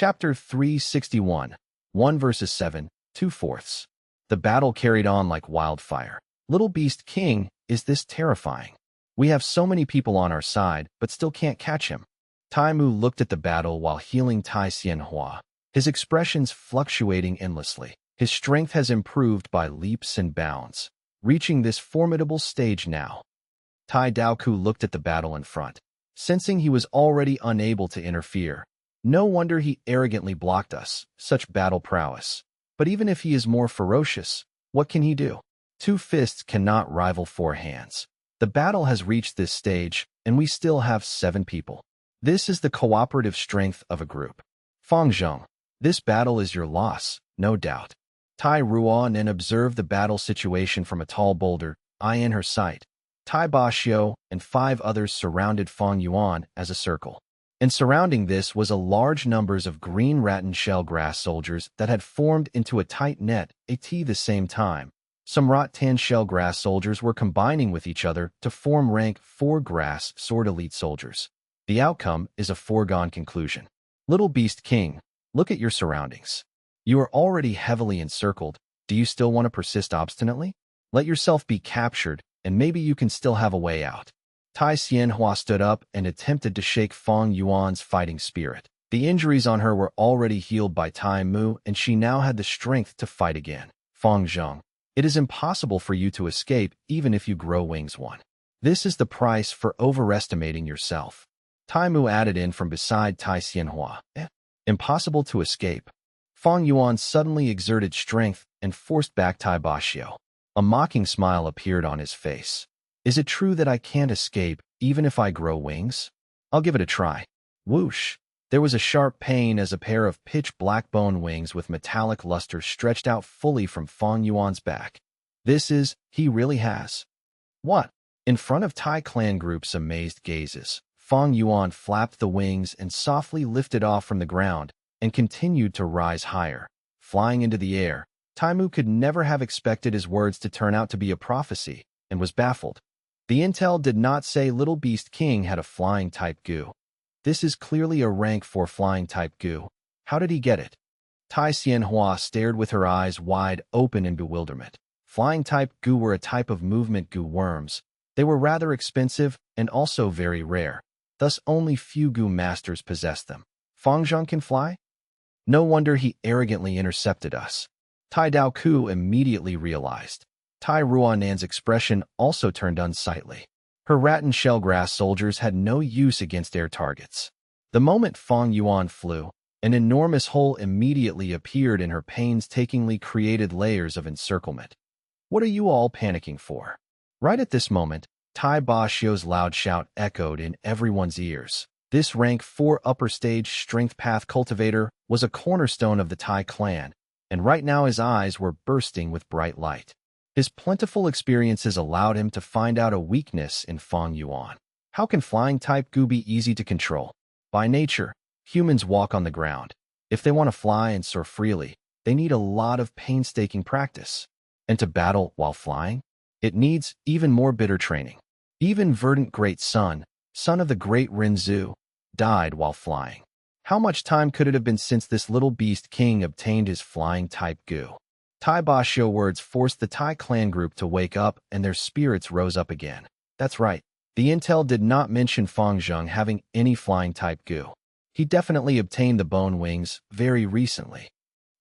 Chapter 361, 1 verses 7, 2/4. The battle carried on like wildfire. Little Beast King, is this terrifying? We have so many people on our side, but still can't catch him. Tai Mu looked at the battle while healing Tai Xianhua, his expressions fluctuating endlessly. His strength has improved by leaps and bounds, reaching this formidable stage now. Tai Daoku looked at the battle in front, sensing he was already unable to interfere. No wonder he arrogantly blocked us, such battle prowess. But even if he is more ferocious, what can he do? 2 fists cannot rival 4 hands. The battle has reached this stage, and we still have 7 people. This is the cooperative strength of a group. Fang Zheng, this battle is your loss, no doubt. Tai Ruan and observed the battle situation from a tall boulder, eye in her sight. Tai Baxiu and 5 others surrounded Fang Yuan as a circle. And surrounding this was a large numbers of green rattan shell grass soldiers that had formed into a tight net at the same time. Some rattan shell grass soldiers were combining with each other to form rank 4 grass sword elite soldiers. The outcome is a foregone conclusion. Little Beast King, look at your surroundings. You are already heavily encircled. Do you still want to persist obstinately? Let yourself be captured, and maybe you can still have a way out. Tai Xianhua stood up and attempted to shake Fang Yuan's fighting spirit. The injuries on her were already healed by Tai Mu, and she now had the strength to fight again. Fang Zheng, it is impossible for you to escape even if you grow wings 1. This is the price for overestimating yourself. Tai Mu added in from beside Tai Xianhua. Impossible to escape. Fang Yuan suddenly exerted strength and forced back Tai Baxiu. A mocking smile appeared on his face. Is it true that I can't escape, even if I grow wings? I'll give it a try. Whoosh! There was a sharp pain as a pair of pitch-black bone wings with metallic luster stretched out fully from Fang Yuan's back. He really has. What? In front of Tai clan group's amazed gazes, Fang Yuan flapped the wings and softly lifted off from the ground and continued to rise higher, flying into the air. Tai Mu could never have expected his words to turn out to be a prophecy, and was baffled. The intel did not say Little Beast King had a flying-type goo. This is clearly a rank 4 flying-type goo. How did he get it? Tai Xianhua stared with her eyes wide open in bewilderment. Flying-type goo were a type of movement goo worms. They were rather expensive and also very rare. Thus only few goo masters possessed them. Fang Zheng can fly? No wonder he arrogantly intercepted us. Tai Daoku immediately realized. Tai Ruanan's expression also turned unsightly. Her rattan shellgrass soldiers had no use against air targets. The moment Fang Yuan flew, an enormous hole immediately appeared in her painstakingly created layers of encirclement. What are you all panicking for? Right at this moment, Tai Baxiu's loud shout echoed in everyone's ears. This rank 4 upper stage strength path cultivator was a cornerstone of the Tai clan, and right now his eyes were bursting with bright light. His plentiful experiences allowed him to find out a weakness in Fang Yuan. How can flying-type goo be easy to control? By nature, humans walk on the ground. If they want to fly and soar freely, they need a lot of painstaking practice. And to battle while flying? It needs even more bitter training. Even Verdant Great Son, son of the great Renzu, died while flying. How much time could it have been since this Little Beast King obtained his flying-type goo? Tai Baxiu words forced the Tai clan group to wake up, and their spirits rose up again. That's right. The intel did not mention Fang Zheng having any flying-type goo. He definitely obtained the bone wings very recently.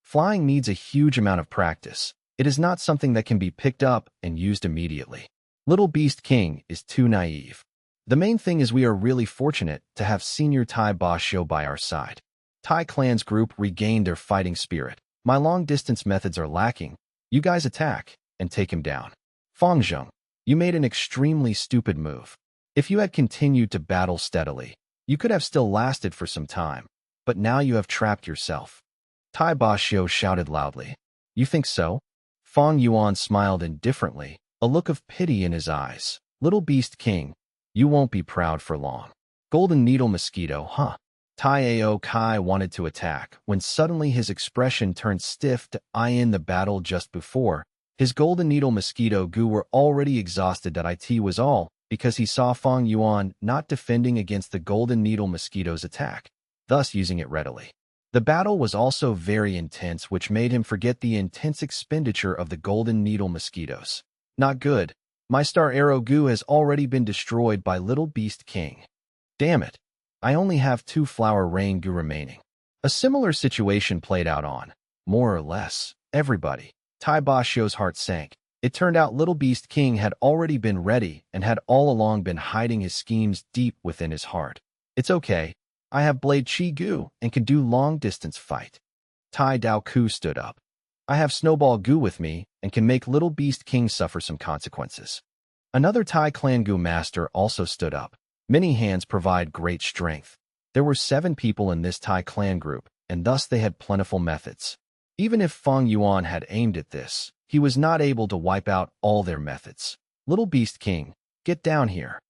Flying needs a huge amount of practice. It is not something that can be picked up and used immediately. Little Beast King is too naive. The main thing is we are really fortunate to have Senior Tai Baxiu by our side. Tai clan's group regained their fighting spirit. My long-distance methods are lacking. You guys attack and take him down. Fang Zheng, you made an extremely stupid move. If you had continued to battle steadily, you could have still lasted for some time, but now you have trapped yourself. Tai Baxiu shouted loudly. You think so? Fang Yuan smiled indifferently, a look of pity in his eyes. Little Beast King, you won't be proud for long. Golden Needle Mosquito, huh? Tai Ao Kai wanted to attack, when suddenly his expression turned stiff to eye in the battle just before. His Golden Needle Mosquito goo were already exhausted. It was all because he saw Fang Yuan not defending against the Golden Needle Mosquito's attack, thus using it readily. The battle was also very intense, which made him forget the intense expenditure of the golden needle mosquitoes. Not good. My star arrow goo has already been destroyed by Little Beast King. Damn it. I only have 2 flower rain goo remaining. A similar situation played out on, more or less, everybody. Tai Bashio's heart sank. It turned out Little Beast King had already been ready and had all along been hiding his schemes deep within his heart. It's okay. I have Blade Chi Goo and can do long-distance fight. Tai Dao Ku stood up. I have Snowball Goo with me and can make Little Beast King suffer some consequences. Another Tai Clan Goo master also stood up. Many hands provide great strength. There were 7 people in this Tai clan group, and thus they had plentiful methods. Even if Fang Yuan had aimed at this, he was not able to wipe out all their methods. Little Beast King, get down here.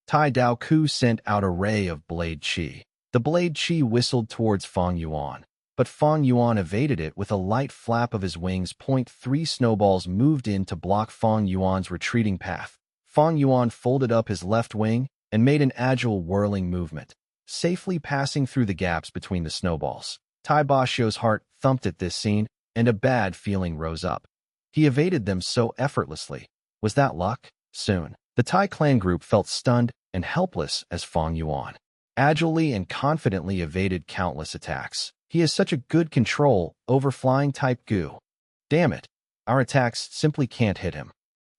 Tai Dao Ku sent out a ray of Blade Chi. The Blade Chi whistled towards Fang Yuan, but Fang Yuan evaded it with a light flap of his wings. 3 snowballs moved in to block Fang Yuan's retreating path. Fang Yuan folded up his left wing and made an agile whirling movement, safely passing through the gaps between the snowballs. Tai Bashio's heart thumped at this scene, and a bad feeling rose up. He evaded them so effortlessly. Was that luck? Soon, the Tai clan group felt stunned and helpless as Fang Yuan agilely and confidently evaded countless attacks. He has such a good control over flying type goo. Damn it, our attacks simply can't hit him.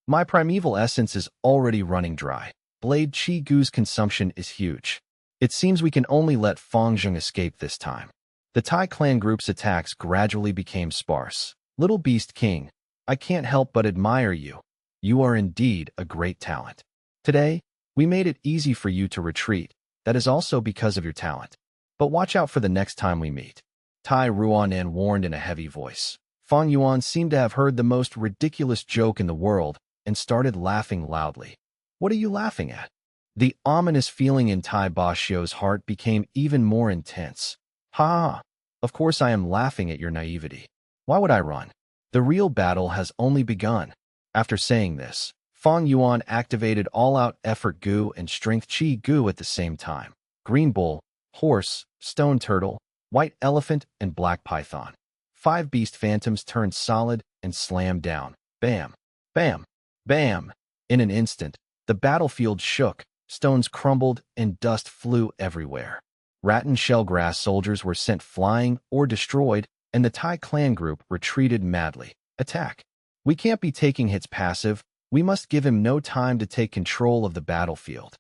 My primeval essence is already running dry. Blade Chi Goo's consumption is huge. It seems we can only let Fang Zheng escape this time. The Tai clan group's attacks gradually became sparse. Little Beast King, I can't help but admire you. You are indeed a great talent. Today, we made it easy for you to retreat. That is also because of your talent. But watch out for the next time we meet. Tai Ruanan warned in a heavy voice. Fang Yuan seemed to have heard the most ridiculous joke in the world and started laughing loudly. What are you laughing at? The ominous feeling in Tai Bashio's heart became even more intense. Ha! Of course I am laughing at your naivety. Why would I run? The real battle has only begun. After saying this, Fang Yuan activated all-out effort goo and strength chi goo at the same time. Green bull, horse, stone turtle, white elephant, and black python. 5 beast phantoms turned solid and slammed down. Bam! Bam! Bam! In an instant, the battlefield shook, stones crumbled, and dust flew everywhere. Rat and shellgrass soldiers were sent flying or destroyed, and the Tai clan group retreated madly. Attack! We can't be taking hits passive. We must give him no time to take control of the battlefield.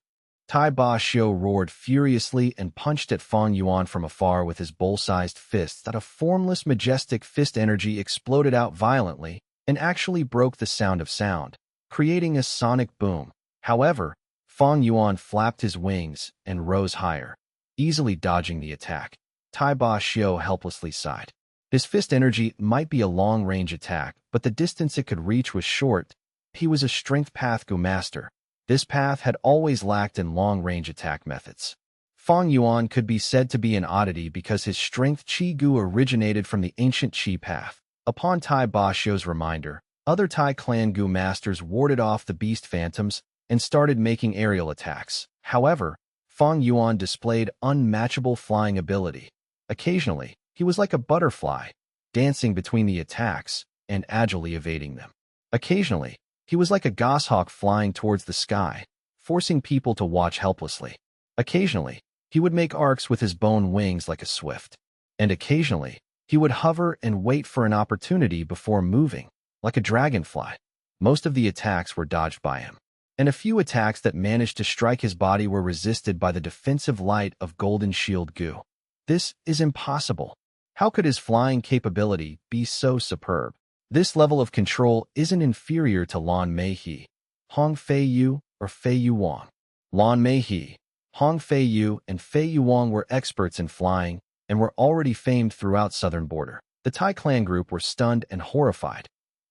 Tai Bashio roared furiously and punched at Fang Yuan from afar with his bowl-sized fists. That a formless, majestic fist energy exploded out violently and actually broke the sound of sound, creating a sonic boom. However, Fang Yuan flapped his wings and rose higher, easily dodging the attack. Tai Bashio helplessly sighed. His fist energy might be a long-range attack, but the distance it could reach was short. He was a strength path goo master. This path had always lacked in long-range attack methods. Fang Yuan could be said to be an oddity because his strength chi goo originated from the ancient chi path. Upon Tai Bashio's reminder, other Tai clan goo masters warded off the beast phantoms and started making aerial attacks. However, Fang Yuan displayed unmatchable flying ability. Occasionally, he was like a butterfly, dancing between the attacks and agilely evading them. Occasionally, he was like a goshawk flying towards the sky, forcing people to watch helplessly. Occasionally, he would make arcs with his bone wings like a swift. And occasionally, he would hover and wait for an opportunity before moving, like a dragonfly. Most of the attacks were dodged by him, and a few attacks that managed to strike his body were resisted by the defensive light of Golden Shield Goo. This is impossible. How could his flying capability be so superb? This level of control isn't inferior to Lan Meihe, Hong Fei Yu, or Fei Yu Wang. Lan Meihe, Hong Fei Yu, and Fei Yu Wang were experts in flying and were already famed throughout southern border. The Tai clan group were stunned and horrified.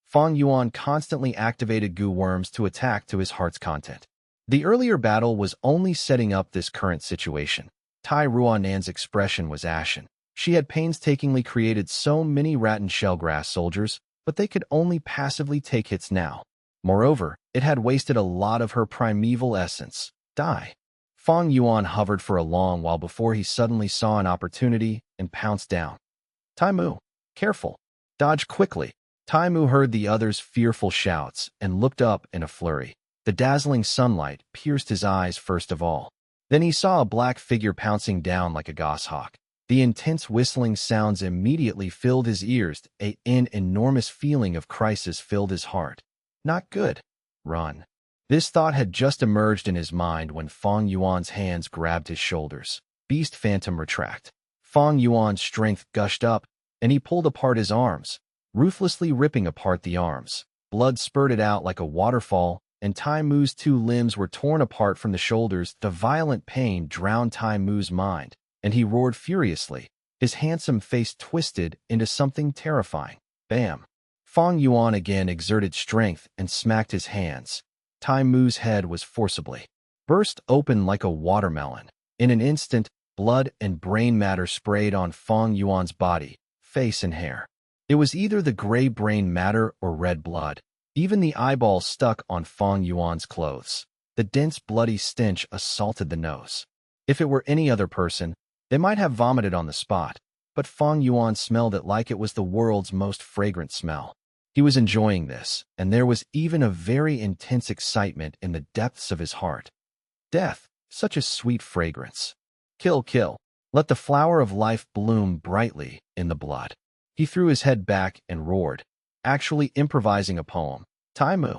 Fang Yuan constantly activated goo worms to attack to his heart's content. The earlier battle was only setting up this current situation. Tai Ruanan's expression was ashen. She had painstakingly created so many rat and shellgrass soldiers, but they could only passively take hits now. Moreover, it had wasted a lot of her primeval essence. Die. Fang Yuan hovered for a long while before he suddenly saw an opportunity and pounced down. Tai Mu, careful. Dodge quickly. Tai Mu heard the other's fearful shouts and looked up in a flurry. The dazzling sunlight pierced his eyes first of all. Then he saw a black figure pouncing down like a goshawk. The intense whistling sounds immediately filled his ears. An enormous feeling of crisis filled his heart. Not good. Run. This thought had just emerged in his mind when Fang Yuan's hands grabbed his shoulders. Beast Phantom retract. Fang Yuan's strength gushed up, and he pulled apart his arms, ruthlessly ripping apart the arms. Blood spurted out like a waterfall, and Tai Mu's two limbs were torn apart from the shoulders. The violent pain drowned Tai Mu's mind, and he roared furiously. His handsome face twisted into something terrifying. Bam! Fang Yuan again exerted strength and smacked his hands. Tai Mu's head was forcibly burst open like a watermelon. In an instant, blood and brain matter sprayed on Fang Yuan's body, face and hair. It was either the gray brain matter or red blood. Even the eyeballs stuck on Fang Yuan's clothes. The dense bloody stench assaulted the nose. If it were any other person, they might have vomited on the spot, but Fang Yuan smelled it like it was the world's most fragrant smell. He was enjoying this, and there was even a very intense excitement in the depths of his heart. Death, such a sweet fragrance. Kill, kill. Let the flower of life bloom brightly in the blood. He threw his head back and roared, actually improvising a poem. Tai Mu.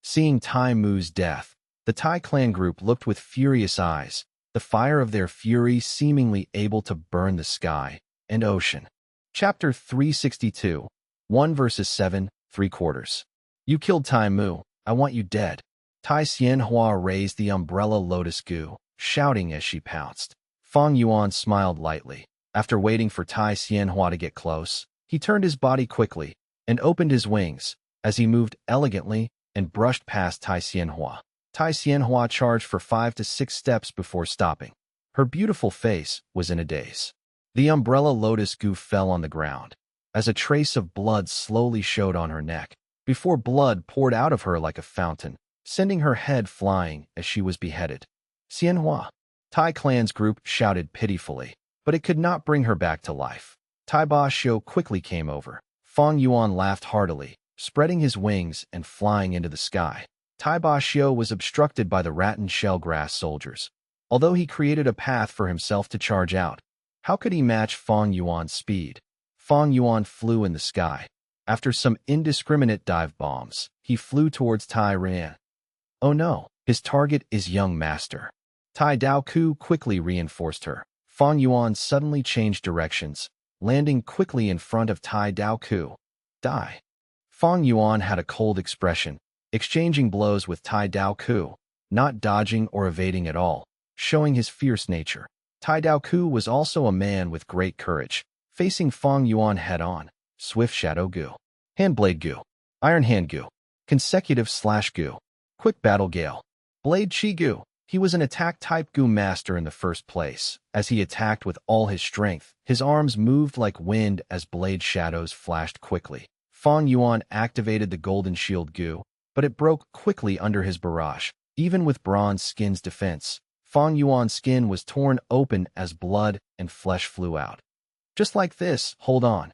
Seeing Tai Mu's death, the Tai clan group looked with furious eyes, the fire of their fury seemingly able to burn the sky and ocean. Chapter 362, 1 verses 7, 3/4. You killed Tai Mu. I want you dead. Tai Xianhua raised the umbrella lotus gu, shouting as she pounced. Fang Yuan smiled lightly. After waiting for Tai Xianhua to get close, he turned his body quickly and opened his wings as he moved elegantly and brushed past Tai Xianhua. Tai Xianhua charged for 5 to 6 steps before stopping. Her beautiful face was in a daze. The umbrella lotus gu fell on the ground, as a trace of blood slowly showed on her neck, before blood poured out of her like a fountain, sending her head flying as she was beheaded. Xianhua. Tai clan's group shouted pitifully, but it could not bring her back to life. Tai Ba Xiu quickly came over. Fang Yuan laughed heartily, spreading his wings and flying into the sky. Tai Ba Xiu was obstructed by the rat and shellgrass soldiers. Although he created a path for himself to charge out, how could he match Fang Yuan's speed? Fang Yuan flew in the sky. After some indiscriminate dive bombs, he flew towards Tai Ran. Oh no, his target is young master. Tai Dao Ku quickly reinforced her. Fang Yuan suddenly changed directions, landing quickly in front of Tai Dao Ku. Die. Fang Yuan had a cold expression, exchanging blows with Tai Dao Ku, not dodging or evading at all, showing his fierce nature. Tai Dao Ku was also a man with great courage, facing Fang Yuan head-on. Swift Shadow Gu. Handblade Gu. Iron Hand Gu. Consecutive Slash Gu. Quick Battle Gale. Blade Chi Gu. He was an attack-type Gu master in the first place. As he attacked with all his strength, his arms moved like wind as blade shadows flashed quickly. Fang Yuan activated the Golden Shield Gu, but it broke quickly under his barrage. Even with Bronze Skin's defense, Fang Yuan's skin was torn open as blood and flesh flew out. Just like this, hold on.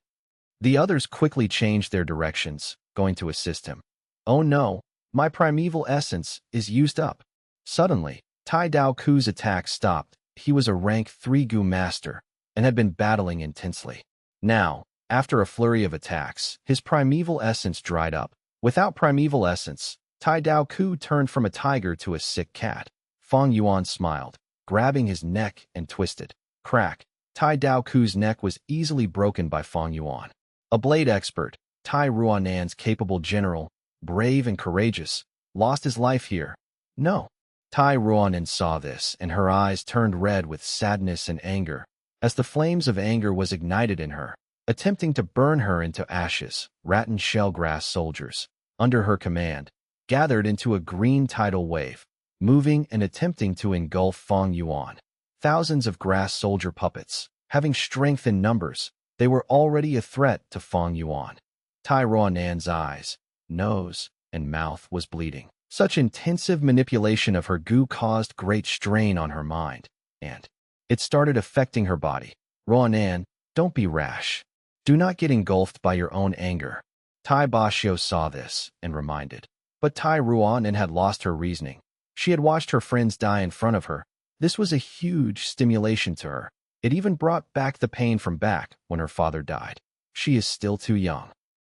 The others quickly changed their directions, going to assist him. Oh no, my primeval essence is used up. Suddenly, Tai Dao Ku's attack stopped. He was a rank 3 Gu master and had been battling intensely. Now, after a flurry of attacks, his primeval essence dried up. Without primeval essence, Tai Dao Ku turned from a tiger to a sick cat. Fang Yuan smiled, grabbing his neck and twisted. Crack. Tai Dao Ku's neck was easily broken by Fang Yuan. A blade expert, Tai Ruanan's capable general, brave and courageous, lost his life here. No. Tai Ruanan saw this, and her eyes turned red with sadness and anger, as the flames of anger was ignited in her, attempting to burn her into ashes. Rat and shellgrass soldiers, under her command, gathered into a green tidal wave, moving and attempting to engulf Fang Yuan. Thousands of grass soldier puppets, having strength in numbers, they were already a threat to Fang Yuan. Tai Ruanan's eyes, nose, and mouth was bleeding. Such intensive manipulation of her Gu caused great strain on her mind, and it started affecting her body. Ruanan, don't be rash. Do not get engulfed by your own anger. Tai Basho saw this and reminded. But Tai Ruanen had lost her reasoning. She had watched her friends die in front of her. This was a huge stimulation to her. It even brought back the pain from back when her father died. She is still too young.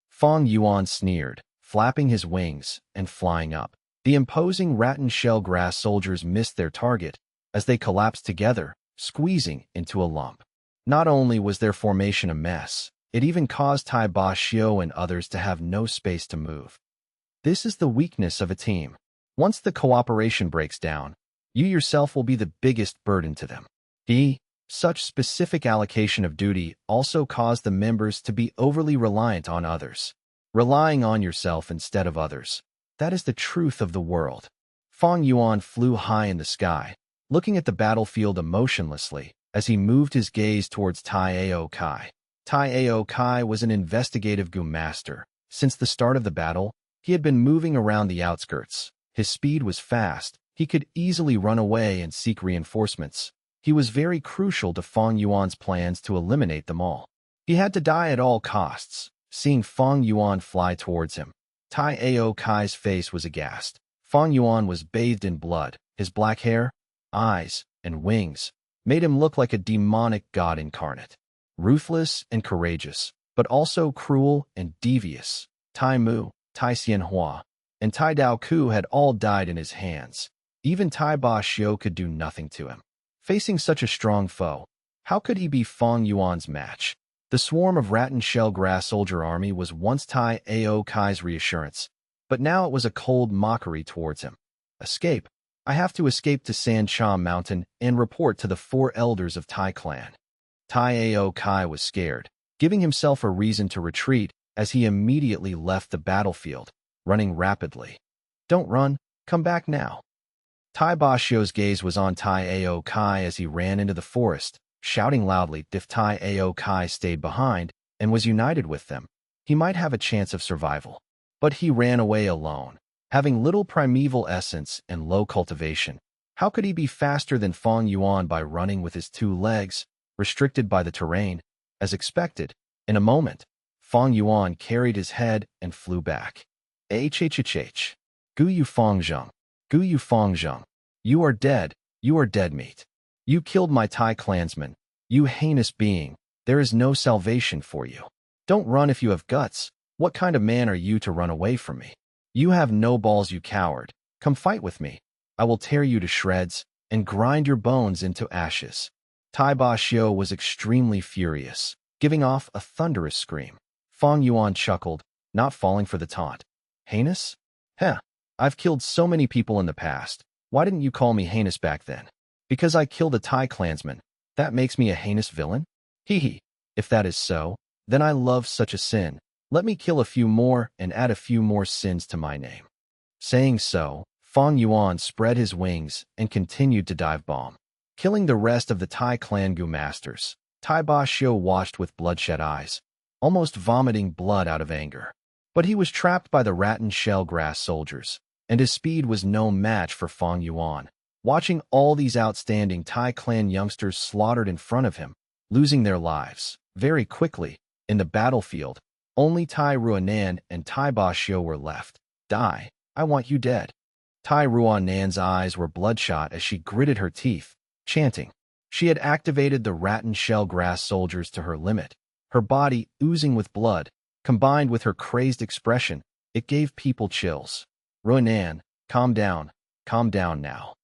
Fang Yuan sneered, flapping his wings and flying up. The imposing rattan shell grass soldiers missed their target as they collapsed together, squeezing into a lump. Not only was their formation a mess, it even caused Tai Basho and others to have no space to move. This is the weakness of a team. Once the cooperation breaks down, you yourself will be the biggest burden to them. Such specific allocation of duty also caused the members to be overly reliant on others. Relying on yourself instead of others. That is the truth of the world. Fang Yuan flew high in the sky, looking at the battlefield emotionlessly as he moved his gaze towards Tai Ao Kai. Tai Ao Kai was an investigative Gu master. Since the start of the battle, he had been moving around the outskirts. His speed was fast. He could easily run away and seek reinforcements. He was very crucial to Fang Yuan's plans to eliminate them all. He had to die at all costs. Seeing Fang Yuan fly towards him, Tai Ao Kai's face was aghast. Fang Yuan was bathed in blood. His black hair, eyes, and wings made him look like a demonic god incarnate. Ruthless and courageous, but also cruel and devious. Tai Mu, Tai Xianhua, and Tai Dao Ku had all died in his hands. Even Tai Basho could do nothing to him. Facing such a strong foe, how could he be Fang Yuan's match? The swarm of rattan shell grass soldier army was once Tai Ao Kai's reassurance, but now it was a cold mockery towards him. Escape. I have to escape to San Cha Mountain and report to the 4 elders of Tai clan. Tai Ao Kai was scared, giving himself a reason to retreat as he immediately left the battlefield, running rapidly. Don't run, come back now. Tai Basho's gaze was on Tai Ao Kai as he ran into the forest, shouting loudly. If Tai Ao Kai stayed behind and was united with them, he might have a chance of survival. But he ran away alone, having little primeval essence and low cultivation. How could he be faster than Fang Yuan by running with his 2 legs, restricted by the terrain? As expected, in a moment, Fang Yuan carried his head and flew back. Hhhh. Gu Yu Fang Zheng. Gu Yu Fang Zheng. You are dead meat. You killed my Tai clansman. You heinous being. There is no salvation for you. Don't run if you have guts. What kind of man are you to run away from me? You have no balls, you coward. Come fight with me. I will tear you to shreds and grind your bones into ashes. Tai Basho was extremely furious, giving off a thunderous scream. Fang Yuan chuckled, not falling for the taunt. Heinous? Heh. I've killed so many people in the past. Why didn't you call me heinous back then? Because I killed a Tai clansman. That makes me a heinous villain? Hee. If that is so, then I love such a sin. Let me kill a few more and add a few more sins to my name. Saying so, Fang Yuan spread his wings and continued to dive bomb, killing the rest of the Tai clan Gu masters. Tai Basho watched with bloodshot eyes, almost vomiting blood out of anger. But he was trapped by the rattan shell grass soldiers, and his speed was no match for Fang Yuan. Watching all these outstanding Tai clan youngsters slaughtered in front of him, losing their lives very quickly in the battlefield, only Tai Ruanan and Tai Basho were left. Die, I want you dead. Tai Ruanan's eyes were bloodshot as she gritted her teeth, chanting. She had activated the rattan shell grass soldiers to her limit, her body oozing with blood. Combined with her crazed expression, it gave people chills. Ruanan, calm down now.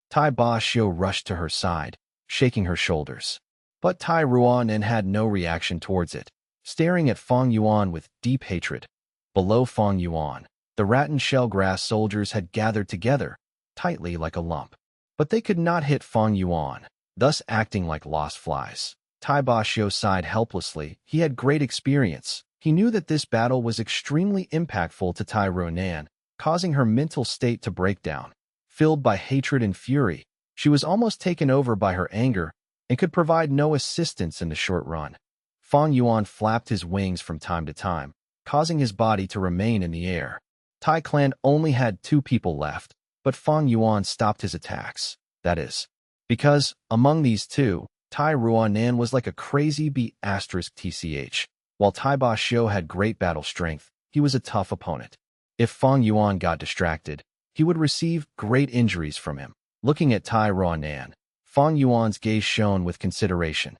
Tai Basho rushed to her side, shaking her shoulders. But Tai Ruanan had no reaction towards it, staring at Fang Yuan with deep hatred. Below Fang Yuan, the rattan shell grass soldiers had gathered together, tightly like a lump. But they could not hit Fang Yuan, thus acting like lost flies. Tai Basho sighed helplessly. He had great experience. He knew that this battle was extremely impactful to Tai Ruanan, causing her mental state to break down. Filled by hatred and fury, she was almost taken over by her anger and could provide no assistance in the short run. Fang Yuan flapped his wings from time to time, causing his body to remain in the air. Tai clan only had 2 people left, but Fang Yuan stopped his attacks. That is, because, among these 2, Tai Ruanan was like a crazy bee*tch. While Tai Ba Xiu had great battle strength, he was a tough opponent. If Fang Yuan got distracted, he would receive great injuries from him. Looking at Tai Ruanan, Fang Yuan's gaze shone with consideration.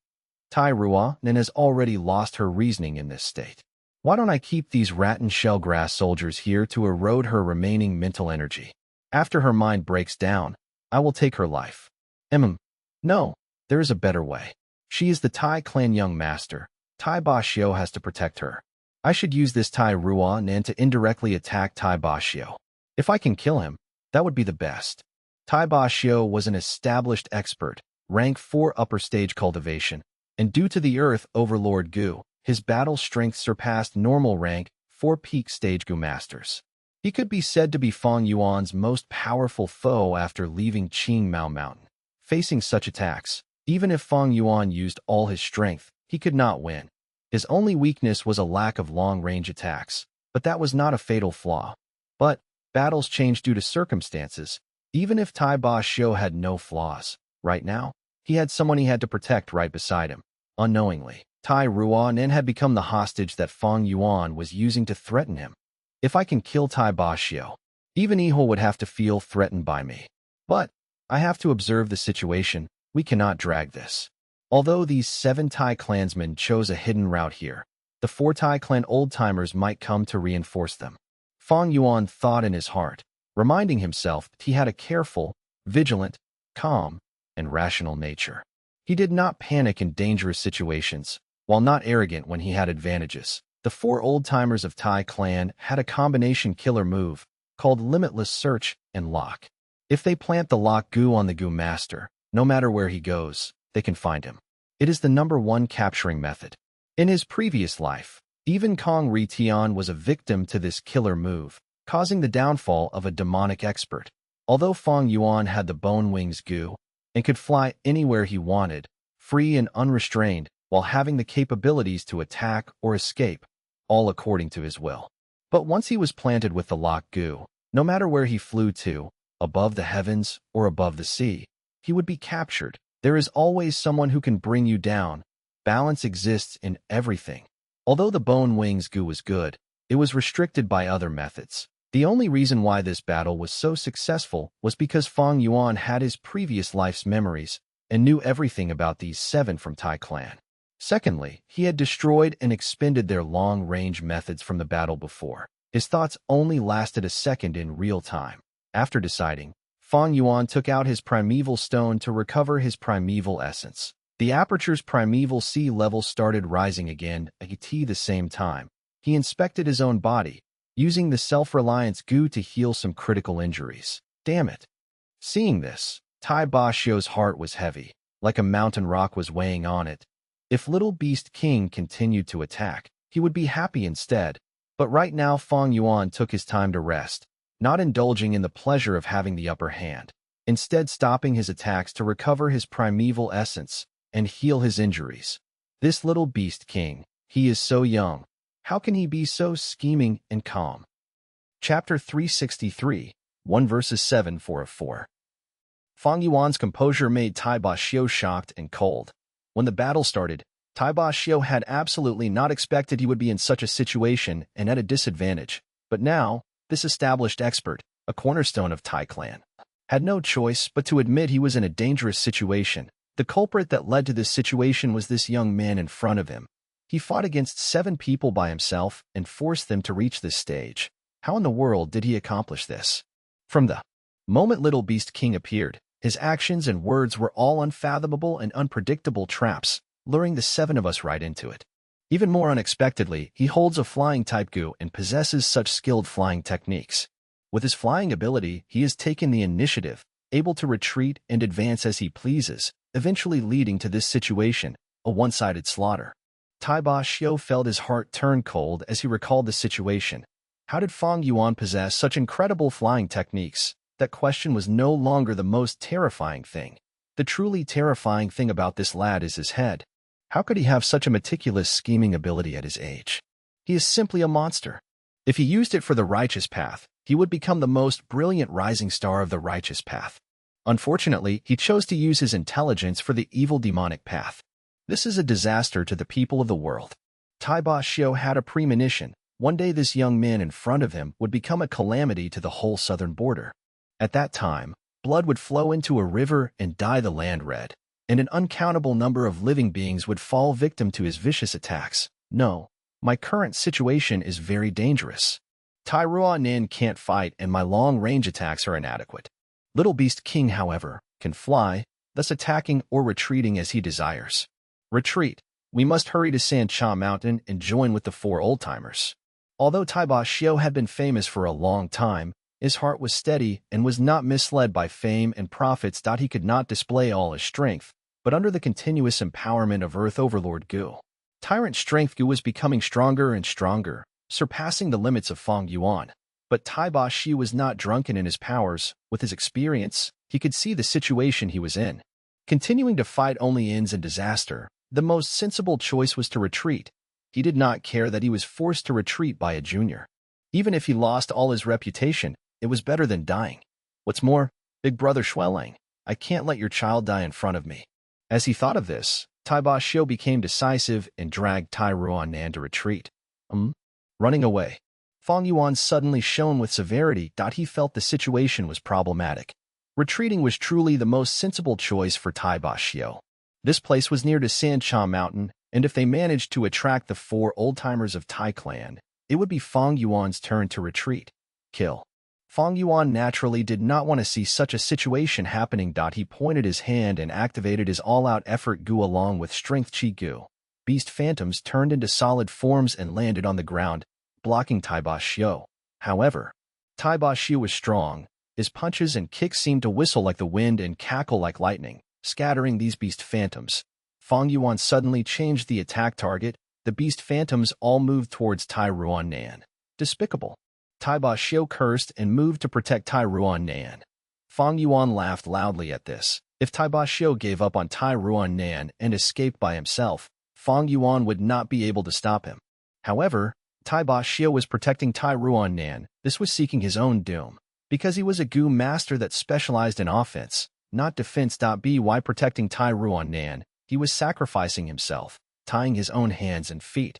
Tai Ruanan has already lost her reasoning in this state. Why don't I keep these rat and shell grass soldiers here to erode her remaining mental energy? After her mind breaks down, I will take her life. No, there is a better way. She is the Tai clan young master. Tai Ba Xiu has to protect her. I should use this Tai Ruanan to indirectly attack Tai Ba Xiu. If I can kill him, that would be the best. Tai Ba Xiu was an established expert, rank 4 upper stage cultivation, and due to the Earth Overlord Gu, his battle strength surpassed normal rank 4 peak stage Gu masters. He could be said to be Fang Yuan's most powerful foe after leaving Qing Mao Mountain. Facing such attacks, even if Fang Yuan used all his strength, he could not win. His only weakness was a lack of long-range attacks, but that was not a fatal flaw. But battles change due to circumstances, even if Tai Ba Xiu had no flaws. Right now, he had someone he had to protect right beside him. Unknowingly, Tai Ruanan had become the hostage that Fang Yuan was using to threaten him. If I can kill Tai Ba Xiu, even Ehol would have to feel threatened by me. But I have to observe the situation. We cannot drag this. Although these 7 Tai clansmen chose a hidden route here, the 4 Tai clan old-timers might come to reinforce them. Fang Yuan thought in his heart, reminding himself that he had a careful, vigilant, calm, and rational nature. He did not panic in dangerous situations, while not arrogant when he had advantages. The 4 old-timers of Tai clan had a combination killer move called limitless search and lock. If they plant the lock Gu on the Gu master, no matter where he goes, they can find him. It is the #1 capturing method. In his previous life, even Kong Ritian was a victim to this killer move, causing the downfall of a demonic expert. Although Fang Yuan had the bone wings Gu and could fly anywhere he wanted, free and unrestrained, while having the capabilities to attack or escape, all according to his will. But once he was planted with the lock Gu, no matter where he flew to, above the heavens or above the sea, he would be captured. There is always someone who can bring you down. Balance exists in everything. Although the bone wings Gu was good, it was restricted by other methods. The only reason why this battle was so successful was because Fang Yuan had his previous life's memories and knew everything about these 7 from Tai clan. Secondly, he had destroyed and expended their long-range methods from the battle before. His thoughts only lasted a second in real time. After deciding, Fang Yuan took out his primeval stone to recover his primeval essence. The aperture's primeval sea level started rising again at the same time. He inspected his own body, using the self-reliance Gu to heal some critical injuries. Damn it. Seeing this, Tai Ba Xiu's heart was heavy, like a mountain rock was weighing on it. If Little Beast King continued to attack, he would be happy instead. But right now Fang Yuan took his time to rest, not indulging in the pleasure of having the upper hand, instead stopping his attacks to recover his primeval essence and heal his injuries. This Little Beast King, he is so young. How can he be so scheming and calm? Chapter 363, 1 verses 7 of 4. Fang Yuan's composure made Tai Ba Xiu shocked and cold. When the battle started, Tai Ba Xiu had absolutely not expected he would be in such a situation and at a disadvantage. But now, this established expert, a cornerstone of Tai clan, had no choice but to admit he was in a dangerous situation. The culprit that led to this situation was this young man in front of him. He fought against 7 people by himself and forced them to reach this stage. How in the world did he accomplish this? From the moment Little Beast King appeared, his actions and words were all unfathomable and unpredictable traps, luring the 7 of us right into it. Even more unexpectedly, he holds a flying type Gu and possesses such skilled flying techniques. With his flying ability, he has taken the initiative, able to retreat and advance as he pleases, eventually leading to this situation, a one-sided slaughter. Tai Ba Xiu felt his heart turn cold as he recalled the situation. How did Fang Yuan possess such incredible flying techniques? That question was no longer the most terrifying thing. The truly terrifying thing about this lad is his head. How could he have such a meticulous scheming ability at his age? He is simply a monster. If he used it for the righteous path, he would become the most brilliant rising star of the righteous path. Unfortunately, he chose to use his intelligence for the evil demonic path. This is a disaster to the people of the world. Tai Ba Xiu had a premonition. One day this young man in front of him would become a calamity to the whole southern border. At that time, blood would flow into a river and dye the land red, and an uncountable number of living beings would fall victim to his vicious attacks. No, my current situation is very dangerous. Tai Ruanan can't fight and my long-range attacks are inadequate. Little Beast King, however, can fly, thus attacking or retreating as he desires. Retreat. We must hurry to Sancha Mountain and join with the 4 old-timers. Although Tai Ba Xiu had been famous for a long time, his heart was steady and was not misled by fame and profits. He could not display all his strength, but under the continuous empowerment of Earth Overlord Gu, Tyrant Strength Gu was becoming stronger and stronger, surpassing the limits of Fang Yuan. But Tai Ba Xiu was not drunken in his powers. With his experience, he could see the situation he was in. Continuing to fight only ends in disaster. The most sensible choice was to retreat. He did not care that he was forced to retreat by a junior. Even if he lost all his reputation, it was better than dying. What's more, Big Brother Xuelang, I can't let your child die in front of me. As he thought of this, Tai Ba Xiu became decisive and dragged Tai Ruanan to retreat. Running away. Fang Yuan suddenly shone with severity. He felt the situation was problematic. Retreating was truly the most sensible choice for Tai Ba Xiu. This place was near to Sancha Mountain, and if they managed to attract the 4 old-timers of Tai Clan, it would be Fang Yuan's turn to retreat. Kill. Fang Yuan naturally did not want to see such a situation happening. He pointed his hand and activated his all-out effort Gu along with Strength Chi Gu. Beast phantoms turned into solid forms and landed on the ground, blocking Tai Ba Xiu. However, Tai Ba Xiu was strong. His punches and kicks seemed to whistle like the wind and cackle like lightning, scattering these beast phantoms. Fang Yuan suddenly changed the attack target. The beast phantoms all moved towards Tai Ruanan. Despicable. Tai Ba Xiu cursed and moved to protect Tai Ruanan. Fang Yuan laughed loudly at this. If Tai Ba Xiu gave up on Tai Ruanan and escaped by himself, Fang Yuan would not be able to stop him. However, Tai Ba Xiu was protecting Tai Ruanan. This was seeking his own doom. Because he was a Gu master that specialized in offense, not defense. By protecting Tai Ruanan, he was sacrificing himself, tying his own hands and feet.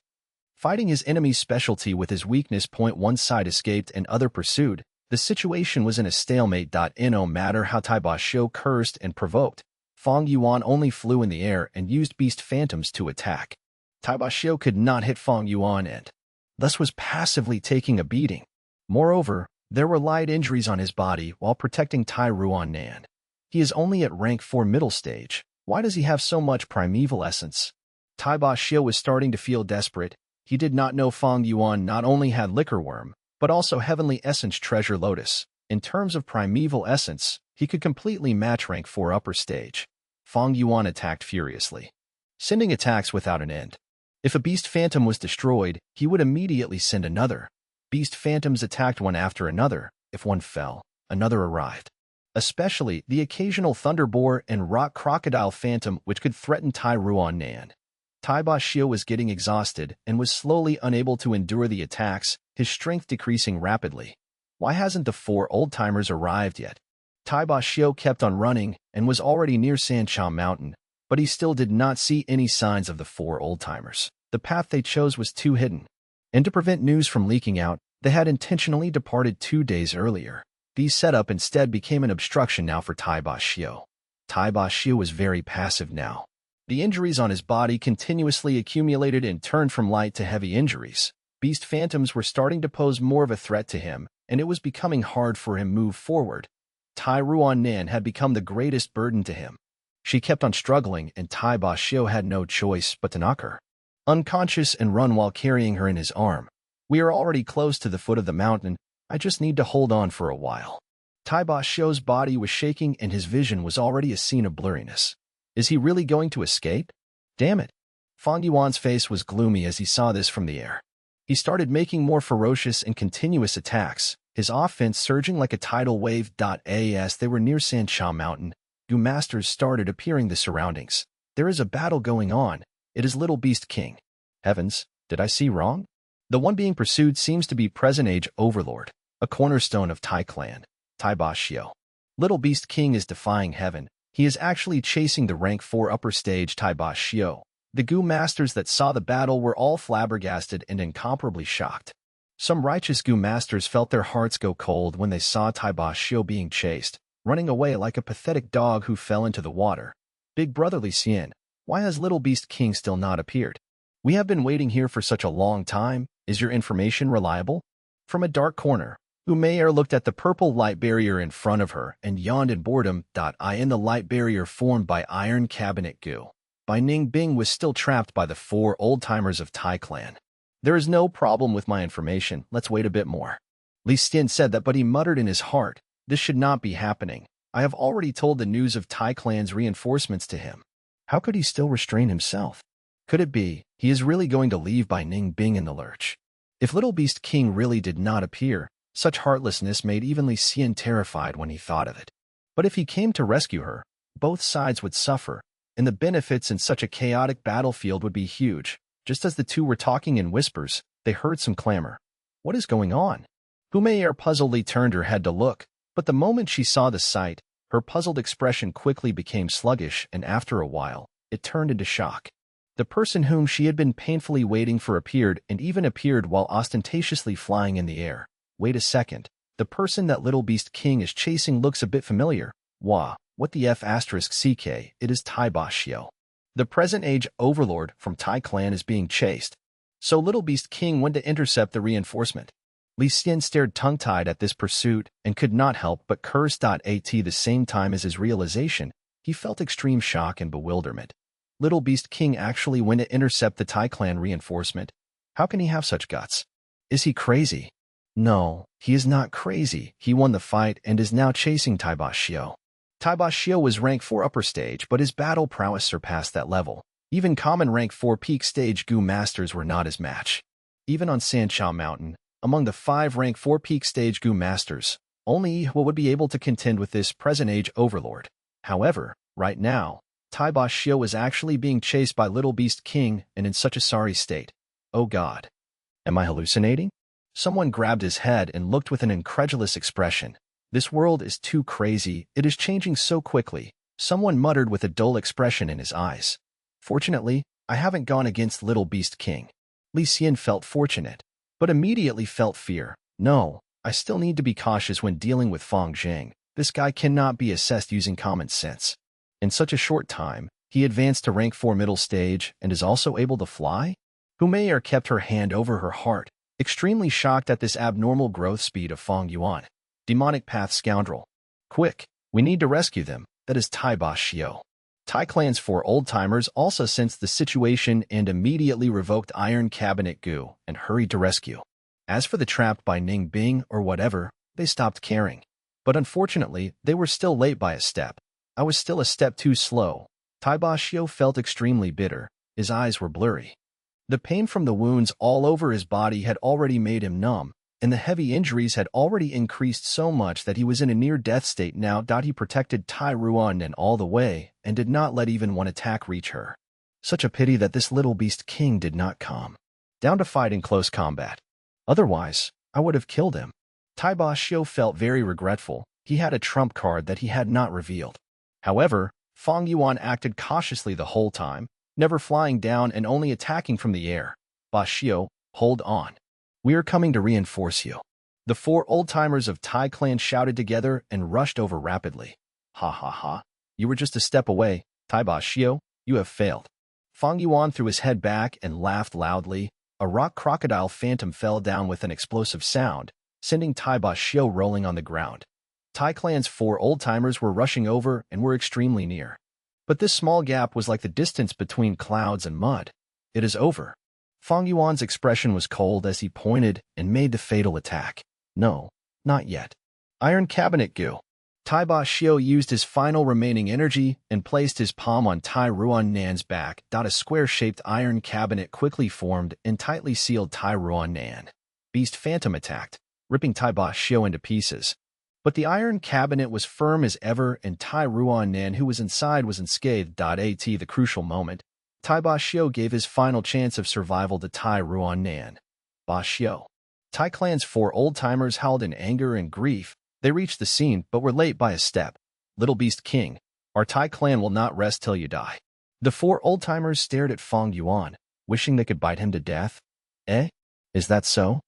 Fighting his enemy's specialty with his weakness. One side escaped and other pursued. The situation was in a stalemate. No matter how Tai Ba Xiu cursed and provoked, Fang Yuan only flew in the air and used beast phantoms to attack. Tai Ba Xiu could not hit Fang Yuan and thus was passively taking a beating. Moreover, there were light injuries on his body while protecting Tai Ruanan. He is only at rank 4 middle stage. Why does he have so much primeval essence? Tai Ba Xiu was starting to feel desperate. He did not know Fang Yuan not only had liquor worm, but also heavenly essence treasure lotus. In terms of primeval essence, he could completely match rank 4 upper stage. Fang Yuan attacked furiously, sending attacks without an end. If a beast phantom was destroyed, he would immediately send another. Beast phantoms attacked one after another. If one fell, another arrived. Especially the occasional thunderboar and rock crocodile phantom which could threaten Tai Ruanan. Tai Ba Xiu was getting exhausted and was slowly unable to endure the attacks, his strength decreasing rapidly. Why hasn't the 4 old-timers arrived yet? Tai Ba Xiu kept on running and was already near Sancha Mountain, but he still did not see any signs of the 4 old-timers. The path they chose was too hidden. And to prevent news from leaking out, they had intentionally departed 2 days earlier. These setup instead became an obstruction now for Tai Ba Xiu. Tai Ba Xiu was very passive now. The injuries on his body continuously accumulated and turned from light to heavy injuries. Beast phantoms were starting to pose more of a threat to him, and it was becoming hard for him to move forward. Tai Ruanan had become the greatest burden to him. She kept on struggling, and Tai Ba Xiu had no choice but to knock her unconscious and run while carrying her in his arm. We are already close to the foot of the mountain. I just need to hold on for a while. Tai Ba Xiu's body was shaking and his vision was already a scene of blurriness. Is he really going to escape? Damn it. Fang Yuan's face was gloomy as he saw this from the air. He started making more ferocious and continuous attacks, his offense surging like a tidal wave. As they were near Sancha Mountain, Gu masters started appearing the surroundings. There is a battle going on. It is Little Beast King. Heavens, did I see wrong? The one being pursued seems to be Present Age Overlord, a cornerstone of Tai Clan, Tai Ba Xiu. Little Beast King is defying heaven. He is actually chasing the rank 4 upper stage Tai Ba Xiu. The Gu masters that saw the battle were all flabbergasted and incomparably shocked. Some righteous Gu masters felt their hearts go cold when they saw Taiba Xiu being chased, running away like a pathetic dog who fell into the water. Big brother Li Xian, why has Little Beast King still not appeared? We have been waiting here for such a long time. Is your information reliable? From a dark corner, Umayyar looked at the purple light barrier in front of her and yawned in boredom. I in the light barrier formed by Iron Cabinet Gu. By Ning Bing was still trapped by the 4 old-timers of Tai clan. There is no problem with my information. Let's wait a bit more. Li Xian said that, but he muttered in his heart, this should not be happening. I have already told the news of Tai clan's reinforcements to him. How could he still restrain himself? Could it be he is really going to leave by Ning Bing in the lurch? If Little Beast King really did not appear, such heartlessness made even Li Xian terrified when he thought of it. But if he came to rescue her, both sides would suffer, and the benefits in such a chaotic battlefield would be huge. Just as the two were talking in whispers, they heard some clamor. What is going on? Umayyar puzzledly turned her head to look, but the moment she saw the sight, her puzzled expression quickly became sluggish, and after a while, it turned into shock. The person whom she had been painfully waiting for appeared, and even appeared while ostentatiously flying in the air. Wait a second. The person that Little Beast King is chasing looks a bit familiar. Wah, what the F***ck, it is Taiba Xiu. The present-age overlord from Tai clan is being chased. So Little Beast King went to intercept the reinforcement. Li Xian stared tongue-tied at this pursuit and could not help but curse. At the same time as his realization, he felt extreme shock and bewilderment. Little Beast King actually went to intercept the Tai clan reinforcement. How can he have such guts? Is he crazy? No, he is not crazy. He won the fight and is now chasing Taiba Xiu. Taiba Xiu was rank 4 upper stage, but his battle prowess surpassed that level. Even common rank 4 peak stage Gu masters were not his match. Even on Sanchao Mountain, among the 5 rank 4 peak stage Gu masters, only Yihui would be able to contend with this present-age overlord. However, right now, Taiba Xiu is actually being chased by Little Beast King and in such a sorry state. Oh God. Am I hallucinating? Someone grabbed his head and looked with an incredulous expression. This world is too crazy. It is changing so quickly. Someone muttered with a dull expression in his eyes. Fortunately, I haven't gone against Little Beast King. Li Xian felt fortunate, but immediately felt fear. No, I still need to be cautious when dealing with Feng Zheng. This guy cannot be assessed using common sense. In such a short time, he advanced to rank 4 middle stage and is also able to fly? Umayyar kept her hand over her heart, extremely shocked at this abnormal growth speed of Fang Yuan. Demonic path scoundrel. Quick, we need to rescue them. That is Taiba Xiu. Tai clan's 4 old-timers also sensed the situation and immediately revoked Iron Cabinet Gu and hurried to rescue. As for the trapped by Ning Bing or whatever, they stopped caring. But unfortunately, they were still late by a step. I was still a step too slow. Taiba Xiu felt extremely bitter. His eyes were blurry. The pain from the wounds all over his body had already made him numb, and the heavy injuries had already increased so much that he was in a near-death state now. He protected Tai Ruan and all the way, and did not let even one attack reach her. Such a pity that this Little Beast King did not come down to fight in close combat. Otherwise, I would have killed him. Taiba Xiu felt very regretful. He had a trump card that he had not revealed. However, Fang Yuan acted cautiously the whole time, never flying down and only attacking from the air. Ba Xiu, hold on. We are coming to reinforce you. The 4 old-timers of Tai clan shouted together and rushed over rapidly. Ha ha ha. You were just a step away, Taiba Xiu. You have failed. Fang Yuan threw his head back and laughed loudly. A rock crocodile phantom fell down with an explosive sound, sending Taiba Xiu rolling on the ground. Tai clan's 4 old-timers were rushing over and were extremely near. But this small gap was like the distance between clouds and mud. It is over. Fang Yuan's expression was cold as he pointed and made the fatal attack. No, not yet. Iron Cabinet Gu. Taiba Xiu used his final remaining energy and placed his palm on Tai Ruan Nan's back. A square-shaped iron cabinet quickly formed and tightly sealed Tai Ruan Nan. Beast Phantom attacked, ripping Taiba Xiu into pieces. But the iron cabinet was firm as ever, and Tai Ruan Nan, who was inside, was unscathed. At the crucial moment, Taiba Xiu gave his final chance of survival to Tai Ruan Nan. Ba Xiu. Tai clan's 4 old-timers howled in anger and grief. They reached the scene, but were late by a step. Little Beast King, our Tai clan will not rest till you die. The four old-timers stared at Fang Yuan, wishing they could bite him to death. Eh? Is that so?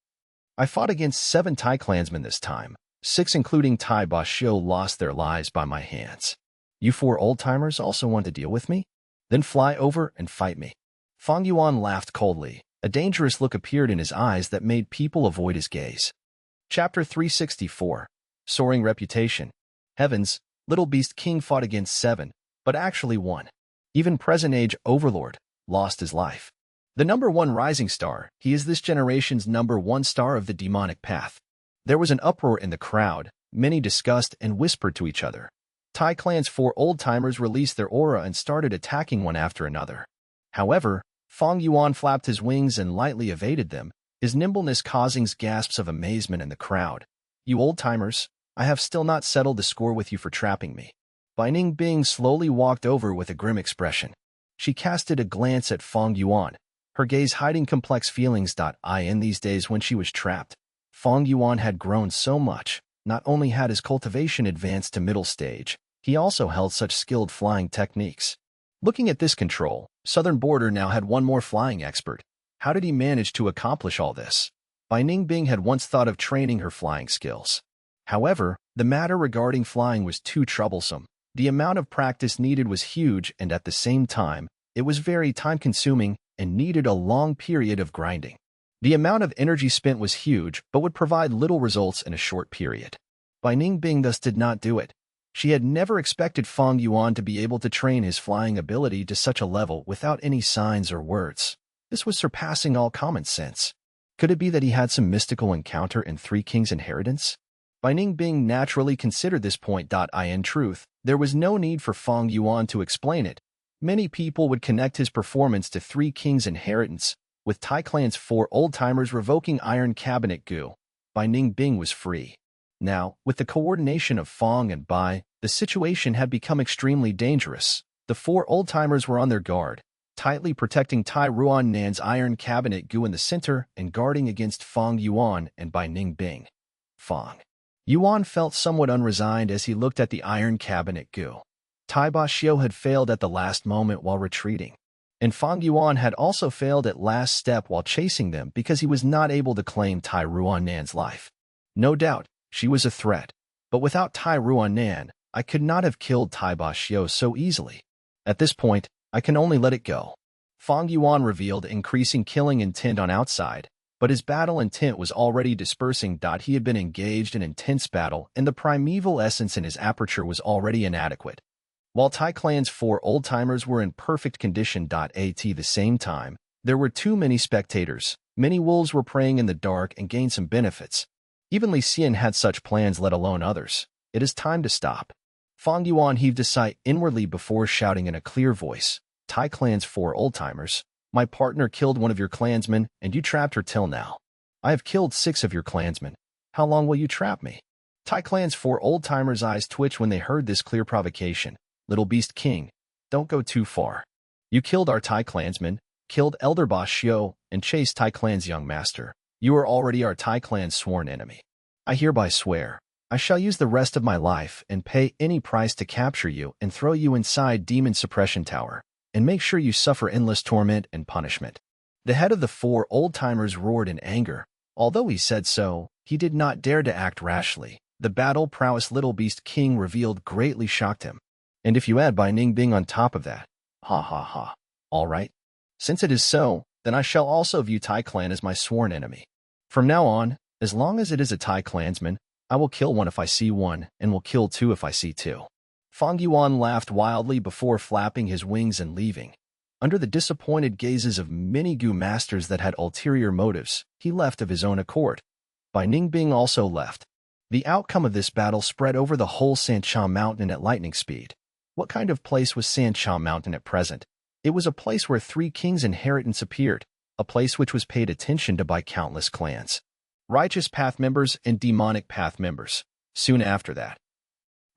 I fought against 7 Tai clansmen this time. 6 including Tai Basho lost their lives by my hands. You 4 old-timers also want to deal with me? Then fly over and fight me. Fang Yuan laughed coldly. A dangerous look appeared in his eyes that made people avoid his gaze. Chapter 364. Soaring Reputation. Heavens, Little Beast King fought against 7, but actually won. Even present-age Overlord lost his life. The number 1 rising star, he is this generation's number 1 star of the demonic path. There was an uproar in the crowd. Many discussed and whispered to each other. Tai Clan's 4 old-timers released their aura and started attacking one after another. However, Fang Yuan flapped his wings and lightly evaded them, his nimbleness causing gasps of amazement in the crowd. You old-timers, I have still not settled the score with you for trapping me. Bai Ningbing slowly walked over with a grim expression. She casted a glance at Fang Yuan, her gaze hiding complex feelings. In these days when she was trapped, Fang Yuan had grown so much. Not only had his cultivation advanced to middle stage, he also held such skilled flying techniques. Looking at this control, Southern Border now had 1 more flying expert. How did he manage to accomplish all this? Bai Ningbing had once thought of training her flying skills. However, the matter regarding flying was too troublesome. The amount of practice needed was huge, and at the same time, it was very time-consuming and needed a long period of grinding. The amount of energy spent was huge, but would provide little results in a short period. Bai Ningbing thus did not do it. She had never expected Fang Yuan to be able to train his flying ability to such a level without any signs or words. This was surpassing all common sense. Could it be that he had some mystical encounter in 3 Kings' inheritance? Bai Ningbing naturally considered this point. In truth, there was no need for Fang Yuan to explain it. Many people would connect his performance to 3 Kings' inheritance. With Tai Clan's 4 old-timers revoking Iron Cabinet Gu, Bai Ningbing was free. Now, with the coordination of Fang and Bai, the situation had become extremely dangerous. The 4 old-timers were on their guard, tightly protecting Tai Ruannan's Iron Cabinet Gu in the center and guarding against Fang Yuan and Bai Ningbing. Fang Yuan felt somewhat unresigned as he looked at the Iron Cabinet Gu. Tai Basho had failed at the last moment while retreating. And Fang Yuan had also failed at last step while chasing them because he was not able to claim Tai Ruannan's life. No doubt, she was a threat. But without Tai Ruannan, I could not have killed Tai Basho so easily. At this point, I can only let it go. Fang Yuan revealed increasing killing intent on outside, but his battle intent was already dispersing. He had been engaged in intense battle, and the primeval essence in his aperture was already inadequate. While Tai Clan's 4 old-timers were in perfect condition. At the same time, there were too many spectators. Many wolves were preying in the dark and gained some benefits. Even Li Xian had such plans, let alone others. It is time to stop. Fang Yuan heaved a sigh inwardly before shouting in a clear voice, Tai Clan's 4 old-timers, my partner killed one of your clansmen, and you trapped her till now. I have killed 6 of your clansmen. How long will you trap me? Tai Clan's 4 old-timers' eyes twitched when they heard this clear provocation. Little Beast King, don't go too far. You killed our Tai clansmen, killed Elder Basho, and chased Tai Clan's young master. You are already our Tai Clan's sworn enemy. I hereby swear, I shall use the rest of my life and pay any price to capture you and throw you inside Demon Suppression Tower, and make sure you suffer endless torment and punishment. The head of the 4 old-timers roared in anger. Although he said so, he did not dare to act rashly. The battle prowess Little Beast King revealed greatly shocked him. And if you add Bai Ningbing on top of that, ha ha ha. All right. Since it is so, then I shall also view Tai Clan as my sworn enemy. From now on, as long as it is a Tai clansman, I will kill 1 if I see 1, and will kill 2 if I see 2. Fang Yuan laughed wildly before flapping his wings and leaving. Under the disappointed gazes of many Gu masters that had ulterior motives, he left of his own accord. Bai Ningbing also left. The outcome of this battle spread over the whole Sancha Mountain at lightning speed. What kind of place was Sancha Mountain at present? It was a place where 3 Kings' inheritance appeared, a place which was paid attention to by countless clans, righteous path members and demonic path members. Soon after that,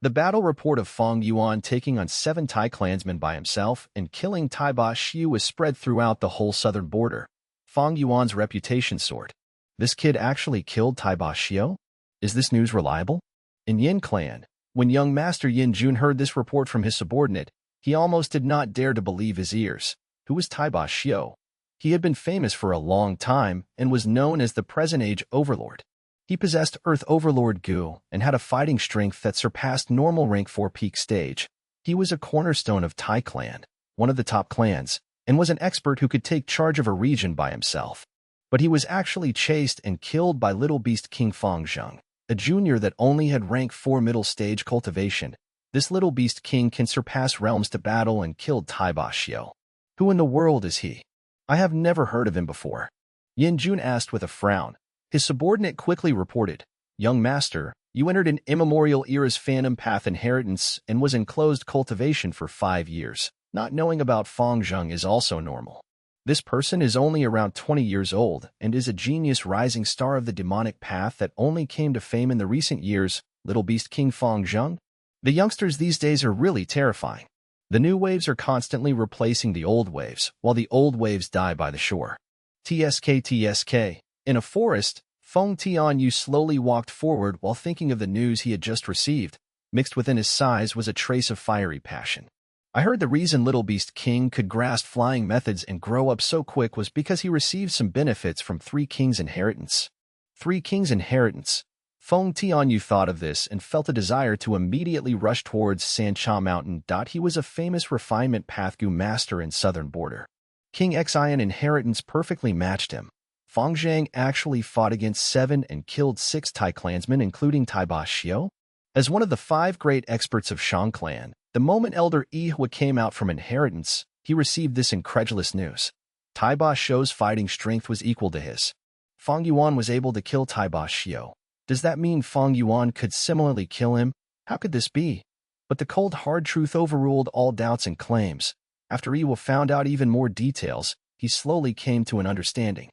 the battle report of Fang Yuan taking on 7 Tai clansmen by himself and killing Tai Basho was spread throughout the whole southern border. Fang Yuan's reputation soared. This kid actually killed Tai Basho? Is this news reliable? In Yin Clan, when young Master Yin Jun heard this report from his subordinate, He almost did not dare to believe his ears. Who was Taiba Xiu? He had been famous for a long time and was known as the present-age overlord. He possessed Earth Overlord Gu and had a fighting strength that surpassed normal rank 4 peak stage. He was a cornerstone of Tai clan, one of the top clans, and was an expert who could take charge of a region by himself. But he was actually chased and killed by Little Beast King Fang Yuan, a junior that only had rank 4 middle stage cultivation. This Little Beast King can surpass realms to battle and killed Taiba Xiu. Who in the world is he? I have never heard of him before. Yin Jun asked with a frown. His subordinate quickly reported, "Young master, you entered an immemorial era's phantom path inheritance and was in closed cultivation for 5 years. Not knowing about Fang Yuan is also normal. This person is only around 20 years old and is a genius rising star of the demonic path that only came to fame in the recent years, Little Beast King Fang Yuan. The youngsters these days are really terrifying. The new waves are constantly replacing the old waves, while the old waves die by the shore." TSK. In a forest, Feng Tianyu slowly walked forward while thinking of the news he had just received. Mixed within his sighs was a trace of fiery passion. "I heard the reason Little Beast King could grasp flying methods and grow up so quick was because he received some benefits from 3 Kings' inheritance." 3 Kings' inheritance. Feng Tianyu thought of this and felt a desire to immediately rush towards Sancha Mountain. He was a famous refinement pathgu master in southern border. King Xian inheritance perfectly matched him. Fang Zhang actually fought against 7 and killed 6 Tai clansmen, including Taiba Xiu. As one of the 5 great experts of Shang clan, the moment Elder Yihua came out from inheritance, he received this incredulous news. Taiba Xiu's fighting strength was equal to his. Fang Yuan was able to kill Taiba Xiu. Does that mean Fang Yuan could similarly kill him? How could this be? But the cold hard truth overruled all doubts and claims. After Yihua found out even more details, he slowly came to an understanding.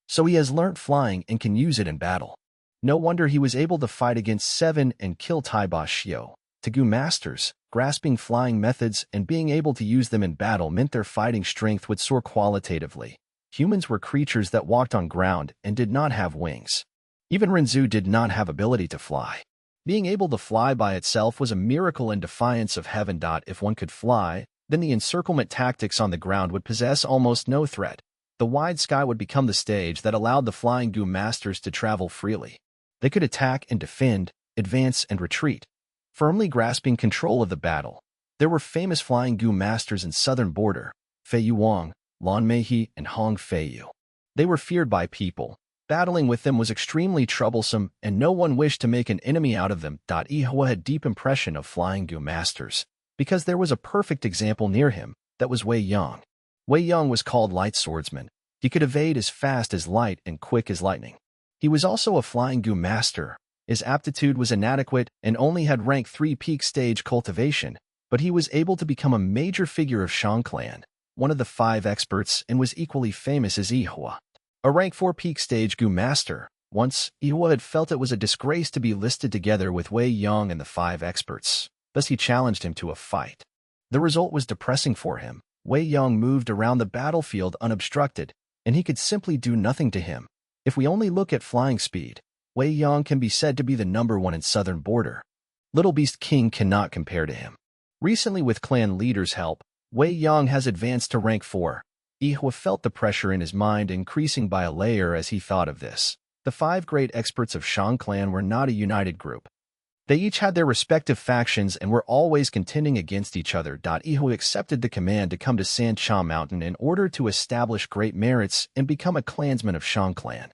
So he has learnt flying and can use it in battle. No wonder he was able to fight against 7 and kill Taiba Xiu. Tagu masters, grasping flying methods and being able to use them in battle meant their fighting strength would soar qualitatively. Humans were creatures that walked on ground and did not have wings. Even Renzu did not have ability to fly. Being able to fly by itself was a miracle in defiance of heaven. If one could fly, then the encirclement tactics on the ground would possess almost no threat. The wide sky would become the stage that allowed the flying Gu masters to travel freely. They could attack and defend, advance and retreat, firmly grasping control of the battle. There were famous flying Gu masters in southern border, Fei Yuang, Lan Meihe, and Hong Feiyu. They were feared by people. Battling with them was extremely troublesome, and no one wished to make an enemy out of them. Yihua had deep impression of flying Gu masters, because there was a perfect example near him, that was Wei Yang. Wei Yang was called Light Swordsman. He could evade as fast as light and quick as lightning. He was also a flying Gu master. His aptitude was inadequate and only had rank 3 peak stage cultivation, but he was able to become a major figure of Shang clan, one of the 5 experts, and was equally famous as Yihua. A rank 4 peak stage Gu master. Once, Yihua had felt it was a disgrace to be listed together with Wei Yang and the 5 experts. Thus he challenged him to a fight. The result was depressing for him. Wei Yang moved around the battlefield unobstructed, and he could simply do nothing to him. If we only look at flying speed, Wei Yang can be said to be the #1 in southern border. Little Beast King cannot compare to him. Recently, with clan leaders' help, Wei Yang has advanced to rank 4. Yihua felt the pressure in his mind increasing by a layer as he thought of this. The 5 great experts of Shang clan were not a united group. They each had their respective factions and were always contending against each other. Yihua accepted the command to come to Sancha Mountain in order to establish great merits and become a clansman of Shang clan,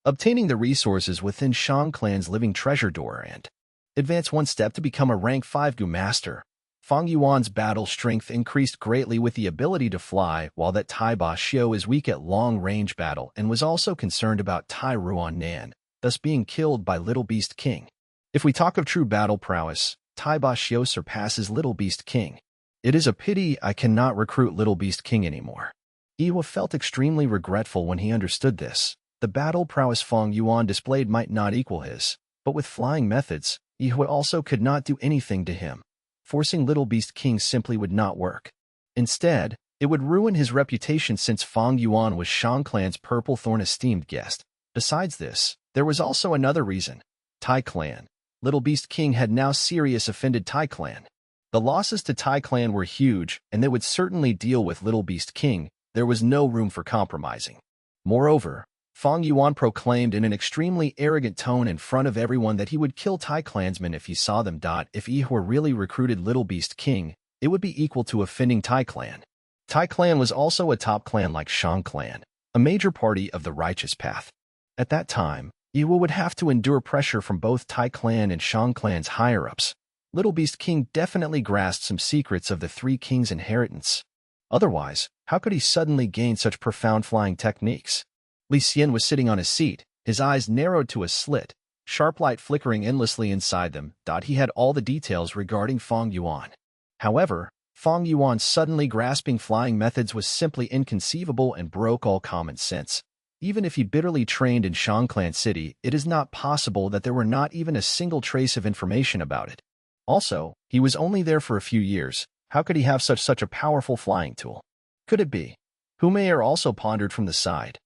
obtaining the resources within Shang clan's living treasure door and advance one step to become a rank 5 Gu master. Fang Yuan's battle strength increased greatly with the ability to fly, while that Taiba Xiu is weak at long-range battle and was also concerned about Tai Ruan Nan, thus being killed by Little Beast King. If we talk of true battle prowess, Taiba Xiu surpasses Little Beast King. It is a pity I cannot recruit Little Beast King anymore. Yihua felt extremely regretful when he understood this. The battle prowess Fang Yuan displayed might not equal his, but with flying methods, Yihua also could not do anything to him. Forcing Little Beast King simply would not work. Instead, it would ruin his reputation since Fang Yuan was Shang clan's Purple Thorn esteemed guest. Besides this, there was also another reason. Tai clan. Little Beast King had now seriously offended Tai clan. The losses to Tai clan were huge, and they would certainly deal with Little Beast King. There was no room for compromising. Moreover, Fang Yuan proclaimed in an extremely arrogant tone in front of everyone that he would kill Tai clansmen if he saw them. If he were really recruited Little Beast King, it would be equal to offending Tai clan. Tai clan was also a top clan like Shang clan, a major party of the righteous path. At that time, Yiwu would have to endure pressure from both Tai clan and Shang clan's higher-ups. Little Beast King definitely grasped some secrets of the Three Kings' inheritance. Otherwise, how could he suddenly gain such profound flying techniques? Li Xian was sitting on his seat, his eyes narrowed to a slit, sharp light flickering endlessly inside them. He had all the details regarding Fang Yuan. However, Fang Yuan suddenly grasping flying methods was simply inconceivable and broke all common sense. Even if he bitterly trained in Shangclan City, it is not possible that there were not even a single trace of information about it. Also, he was only there for a few years. How could he have such a powerful flying tool? Could it be? Humayer also pondered from the side.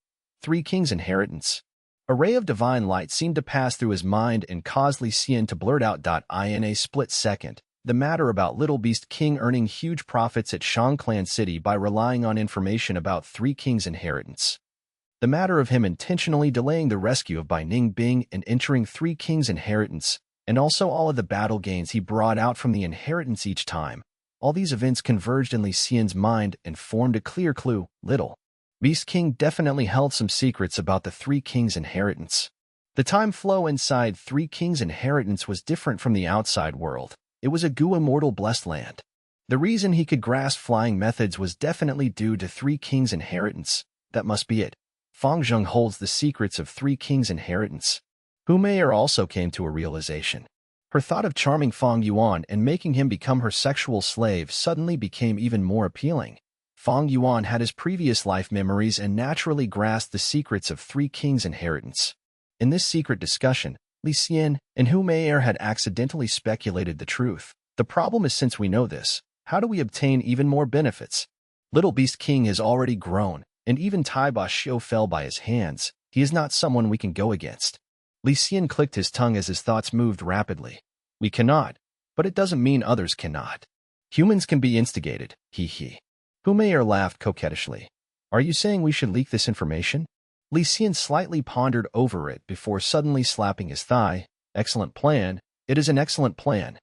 Three Kings' inheritance. A ray of divine light seemed to pass through his mind and caused Li Xian to blurt out in a split second the matter about Little Beast King earning huge profits at Shangclan City by relying on information about Three Kings' inheritance. The matter of him intentionally delaying the rescue of Bai Ning Bing and entering Three Kings' inheritance, and also all of the battle gains he brought out from the inheritance each time. All these events converged in Li Xian's mind and formed a clear clue. Little Beast King definitely held some secrets about the Three Kings' inheritance. The time flow inside Three Kings' inheritance was different from the outside world. It was a Gu immortal blessed land. The reason he could grasp flying methods was definitely due to Three Kings' inheritance. That must be it. Fang Zheng holds the secrets of Three Kings' inheritance. Humayer also came to a realization. Her thought of charming Fang Yuan and making him become her sexual slave suddenly became even more appealing. Fang Yuan had his previous life memories and naturally grasped the secrets of Three Kings' inheritance. In this secret discussion, Li Xian and Humayer had accidentally speculated the truth. The problem is, since we know this, how do we obtain even more benefits? Little Beast King has already grown, and even Tai Ba Xiu fell by his hands. He is not someone we can go against. Li Xian clicked his tongue as his thoughts moved rapidly. We cannot, but it doesn't mean others cannot. Humans can be instigated, he. Humayer laughed coquettishly. Are you saying we should leak this information? Li Xian slightly pondered over it before suddenly slapping his thigh. Excellent plan. It is an excellent plan.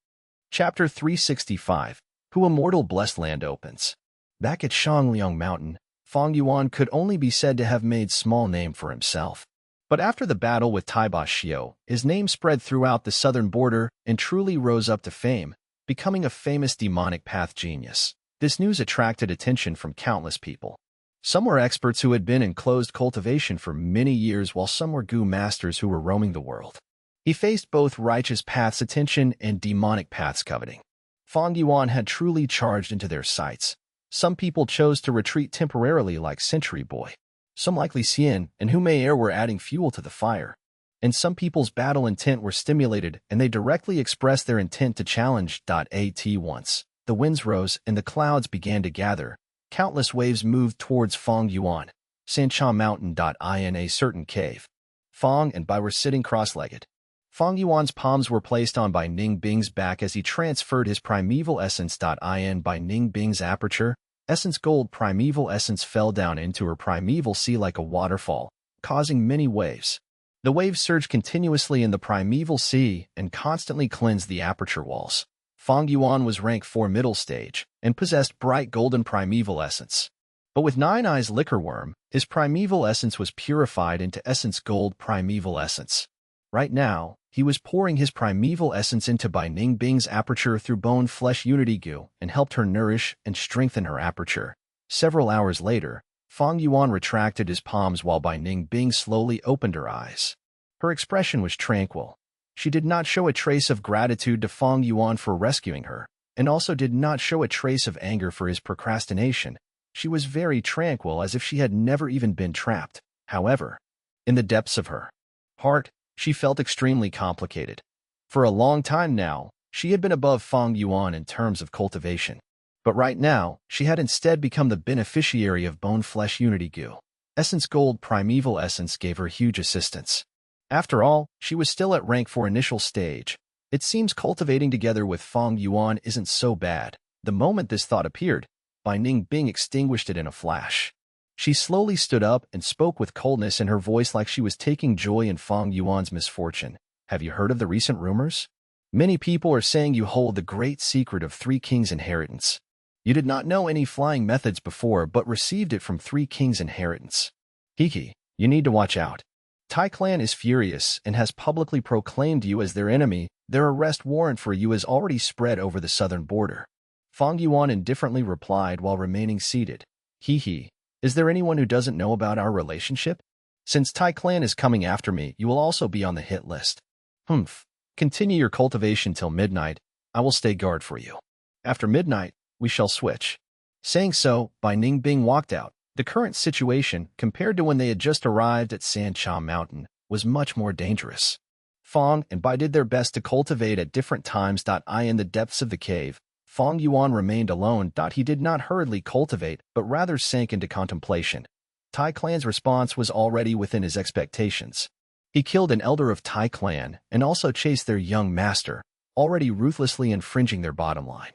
Chapter 365. Who Immortal Blessed Land opens. Back at Shangliang Mountain, Fang Yuan could only be said to have made small name for himself. But after the battle with Tai Ba Xiu, his name spread throughout the southern border and truly rose up to fame, becoming a famous demonic path genius. This news attracted attention from countless people. Some were experts who had been in closed cultivation for many years, while some were Gu masters who were roaming the world. He faced both righteous paths' attention and demonic paths' coveting. Fang Yuan had truly charged into their sights. Some people chose to retreat temporarily like Century Boy. Some like Li Xian and Humayer were adding fuel to the fire. And some people's battle intent were stimulated, and they directly expressed their intent to challenge. Once the winds rose and the clouds began to gather, countless waves moved towards Fang Yuan. Sancha Mountain. In a certain cave, Fang and Bai were sitting cross-legged. Fang Yuan's palms were placed on Bai Ning Bing's back as he transferred his primeval essence. In Bai Ning Bing's aperture, essence gold primeval essence fell down into her primeval sea like a waterfall, causing many waves. The waves surged continuously in the primeval sea and constantly cleansed the aperture walls. Fang Yuan was rank 4 middle stage and possessed bright golden primeval essence. But with Nine Eyes Liquor Worm, his primeval essence was purified into essence gold primeval essence. Right now, he was pouring his primeval essence into Bai Ning Bing's aperture through bone flesh unity Gu and helped her nourish and strengthen her aperture. Several hours later, Fang Yuan retracted his palms while Bai Ning Bing slowly opened her eyes. Her expression was tranquil. She did not show a trace of gratitude to Fang Yuan for rescuing her, and also did not show a trace of anger for his procrastination. She was very tranquil, as if she had never even been trapped. However, in the depths of her heart, she felt extremely complicated. For a long time now, she had been above Fang Yuan in terms of cultivation. But right now, she had instead become the beneficiary of Bone Flesh Unity Gu. Essence Gold Primeval Essence gave her huge assistance. After all, she was still at rank 4 initial stage, It seems cultivating together with Fang Yuan isn't so bad. The moment this thought appeared, Bai Ningbing extinguished it in a flash. She slowly stood up and spoke with coldness in her voice like she was taking joy in Fang Yuan's misfortune. Have you heard of the recent rumors? Many people are saying you hold the great secret of Three Kings' inheritance. You did not know any flying methods before but received it from Three Kings' inheritance. Hiki, you need to watch out. Tai clan is furious and has publicly proclaimed you as their enemy. Their arrest warrant for you has already spread over the southern border. Fang Yuan indifferently replied while remaining seated. He. Is there anyone who doesn't know about our relationship? Since Tai clan is coming after me, you will also be on the hit list. Continue your cultivation till midnight. I will stay guard for you. After midnight, we shall switch. Saying so, Bai Ningbing walked out. The current situation, compared to when they had just arrived at Sancha Mountain, was much more dangerous. Fang and Bai did their best to cultivate at different times. In the depths of the cave, Fang Yuan remained alone. He did not hurriedly cultivate, but rather sank into contemplation. Tai clan's response was already within his expectations. He killed an elder of Tai clan and also chased their young master, already ruthlessly infringing their bottom line.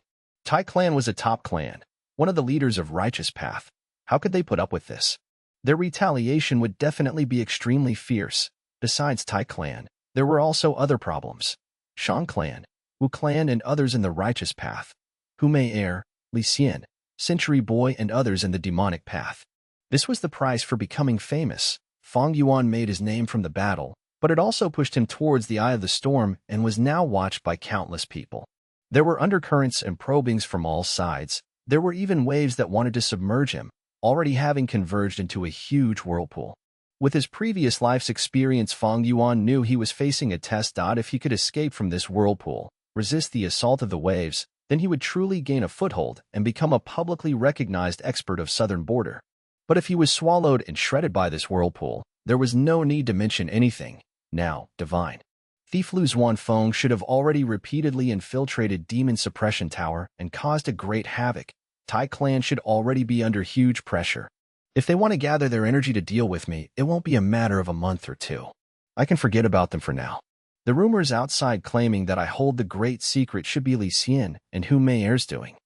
Tai clan was a top clan, one of the leaders of righteous path. How could they put up with this? Their retaliation would definitely be extremely fierce. Besides Tai clan, there were also other problems. Shang clan, Wu clan and others in the righteous path. Hu Mei Er, Li Xian, Century Boy and others in the demonic path. This was the price for becoming famous. Fang Yuan made his name from the battle, but it also pushed him towards the eye of the storm and was now watched by countless people. There were undercurrents and probings from all sides. There were even waves that wanted to submerge him, already having converged into a huge whirlpool. With his previous life's experience, Fang Yuan knew he was facing a test. If he could escape from this whirlpool, resist the assault of the waves, then he would truly gain a foothold and become a publicly recognized expert of southern border. But if he was swallowed and shredded by this whirlpool, there was no need to mention anything. Now, divine. Thief Lu Feng should have already repeatedly infiltrated Demon Suppression Tower and caused a great havoc. Tai clan should already be under huge pressure. If they want to gather their energy to deal with me, it won't be a matter of a month or two. I can forget about them for now. The rumors outside claiming that I hold the great secret should be Li Xian and Hu Mei Er's doing.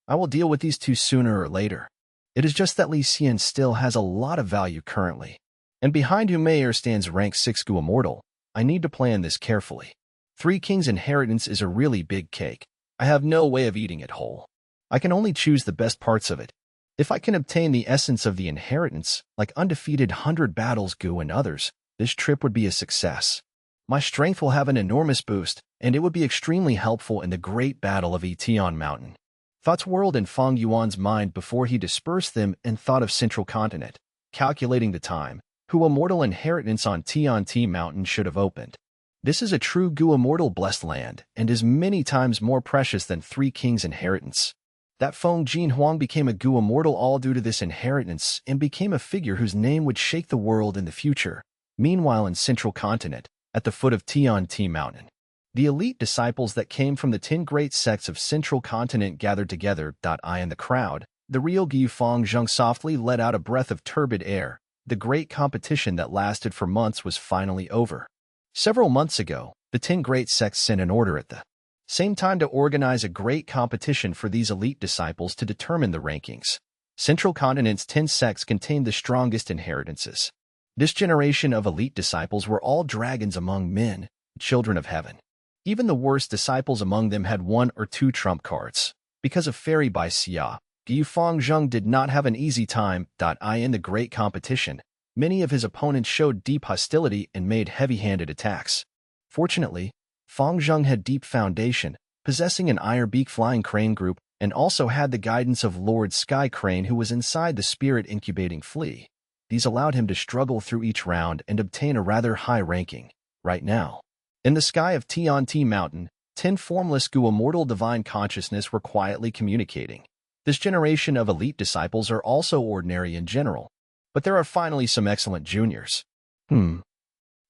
I will deal with these two sooner or later. It is just that Li Xian still has a lot of value currently. And behind Hu Mei Er stands rank 6 Gu Immortal. I need to plan this carefully. Three Kings' inheritance is a really big cake. I have no way of eating it whole. I can only choose the best parts of it. If I can obtain the essence of the inheritance, like undefeated 100 battles Gu and others, this trip would be a success. My strength will have an enormous boost, and it would be extremely helpful in the great battle of Etion Mountain. Thoughts whirled in Fang Yuan's mind before he dispersed them and thought of Central Continent. Calculating the time, Hu Immortal inheritance on Tianti Mountain should have opened. This is a true Gu Immortal blessed land and is many times more precious than Three Kings' inheritance. That Feng Jin Huang became a Gu Immortal all due to this inheritance and became a figure whose name would shake the world in the future. Meanwhile in Central Continent, at the foot of Tianti Mountain, the elite disciples that came from the 10 great sects of Central Continent gathered together. In the crowd, the real Gu Fang Zheng softly let out a breath of turbid air. The great competition that lasted for months was finally over. Several months ago, the 10 great sects sent an order at the same time to organize a great competition for these elite disciples to determine the rankings. Central Continent's 10 sects contained the strongest inheritances. This generation of elite disciples were all dragons among men, children of heaven. Even the worst disciples among them had 1 or 2 trump cards. Because of Fairy by Xia, Gu Fangzheng did not have an easy time. In the great competition, many of his opponents showed deep hostility and made heavy-handed attacks. Fortunately, Fangzheng had deep foundation, possessing an Ironbeak flying crane group, and also had the guidance of Lord Sky Crane who was inside the spirit incubating flea. These allowed him to struggle through each round and obtain a rather high ranking. Right now, in the sky of Tianti Mountain, 10 formless Gu Immortal Divine Consciousness were quietly communicating. This generation of elite disciples are also ordinary in general, but there are finally some excellent juniors.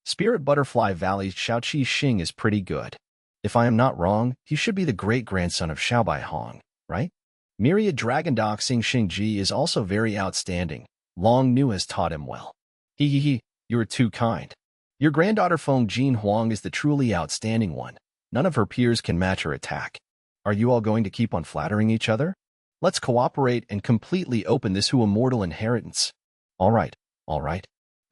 Spirit Butterfly Valley's Xiaoqi Xing is pretty good. If I am not wrong, he should be the great-grandson of Xiaobai Hong, right? Myriad Dragon Doxing Xingji is also very outstanding. Long Nu has taught him well. You are too kind. Your granddaughter Feng Huang is the truly outstanding one. None of her peers can match her attack. Are you all going to keep on flattering each other? Let's cooperate and completely open this who immortal inheritance. All right.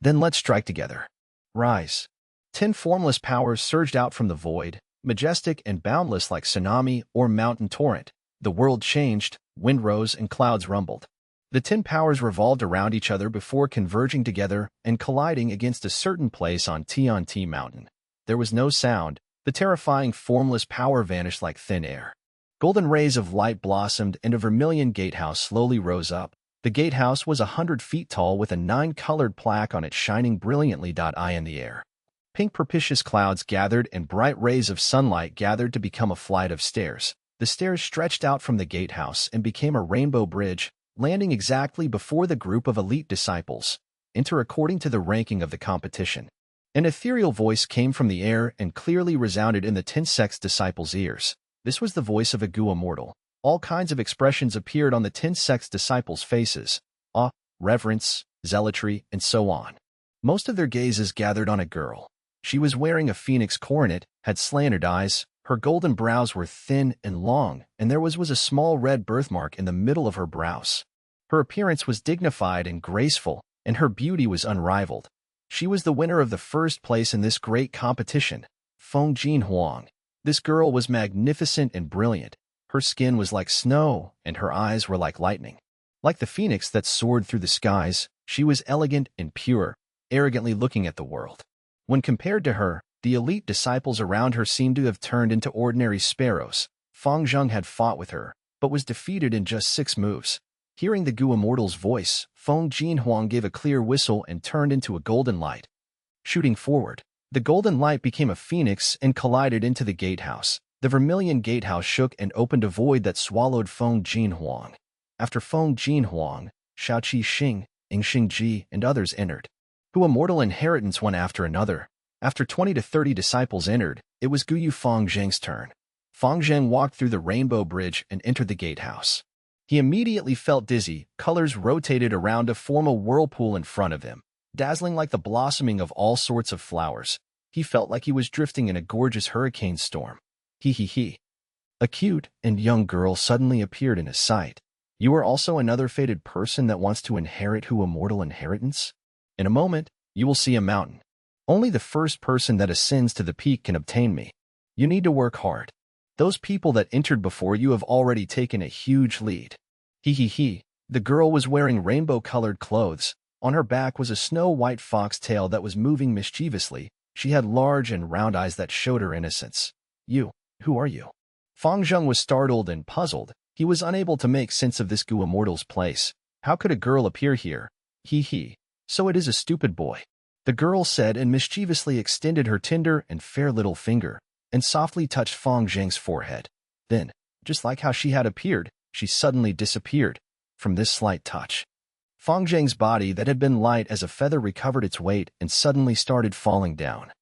Then let's strike together. Rise. 10 formless powers surged out from the void, majestic and boundless like tsunami or mountain torrent. The world changed, wind rose and clouds rumbled. The 10 powers revolved around each other before converging together and colliding against a certain place on T Mountain. There was no sound. The terrifying formless power vanished like thin air. Golden rays of light blossomed and a vermilion gatehouse slowly rose up. The gatehouse was 100 feet tall with a 9-colored plaque on it shining brilliantly. In the air. Pink propitious clouds gathered and bright rays of sunlight gathered to become a flight of stairs. The stairs stretched out from the gatehouse and became a rainbow bridge, landing exactly before the group of elite disciples. Enter according to the ranking of the competition. An ethereal voice came from the air and clearly resounded in the 10 sects disciples' ears. This was the voice of a Gu immortal. All kinds of expressions appeared on the 10 sects disciples' faces. Awe, reverence, zealotry, and so on. Most of their gazes gathered on a girl. She was wearing a phoenix coronet, had slanted eyes, her golden brows were thin and long, and there was a small red birthmark in the middle of her brows. Her appearance was dignified and graceful, and her beauty was unrivaled. She was the winner of the first place in this great competition, Feng Huang. This girl was magnificent and brilliant. Her skin was like snow, and her eyes were like lightning. Like the phoenix that soared through the skies, she was elegant and pure, arrogantly looking at the world. When compared to her, the elite disciples around her seemed to have turned into ordinary sparrows. Fang Yuan had fought with her, but was defeated in just 6 moves. Hearing the Gu immortal's voice, Feng Huang gave a clear whistle and turned into a golden light. Shooting forward, the golden light became a phoenix and collided into the gatehouse. The vermilion gatehouse shook and opened a void that swallowed Feng Huang. After Feng Huang, Shaoqi Xing, Yingxing Ji, and others entered. Who immortal inheritance one after another. After 20 to 30 disciples entered, it was Guyu Fangzheng's turn. Fangzheng walked through the rainbow bridge and entered the gatehouse. He immediately felt dizzy. Colors rotated around to form a whirlpool in front of him, dazzling like the blossoming of all sorts of flowers. He felt like he was drifting in a gorgeous hurricane storm. A cute and young girl suddenly appeared in his sight. You are also another fated person that wants to inherit who immortal inheritance? In a moment, you will see a mountain. Only the first person that ascends to the peak can obtain me. You need to work hard. Those people that entered before you have already taken a huge lead. The girl was wearing rainbow-colored clothes. On her back was a snow-white foxtail that was moving mischievously. She had large and round eyes that showed her innocence. Who are you? Fang Yuan was startled and puzzled. He was unable to make sense of this Gu immortal's place. How could a girl appear here? So it is a stupid boy. The girl said and mischievously extended her tender and fair little finger, and softly touched Fang Zheng's forehead. Then, just like how she had appeared, she suddenly disappeared. From this slight touch, Fang Zheng's body that had been light as a feather recovered its weight and suddenly started falling down.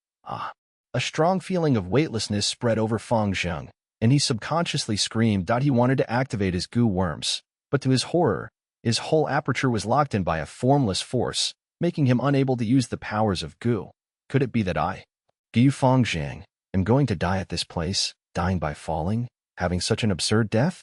A strong feeling of weightlessness spread over Fang Zheng, and he subconsciously screamed that he wanted to activate his Gu worms. But to his horror, his whole aperture was locked in by a formless force, making him unable to use the powers of Gu. Could it be that I, Gu Fang Zheng, am going to die at this place, dying by falling, having such an absurd death?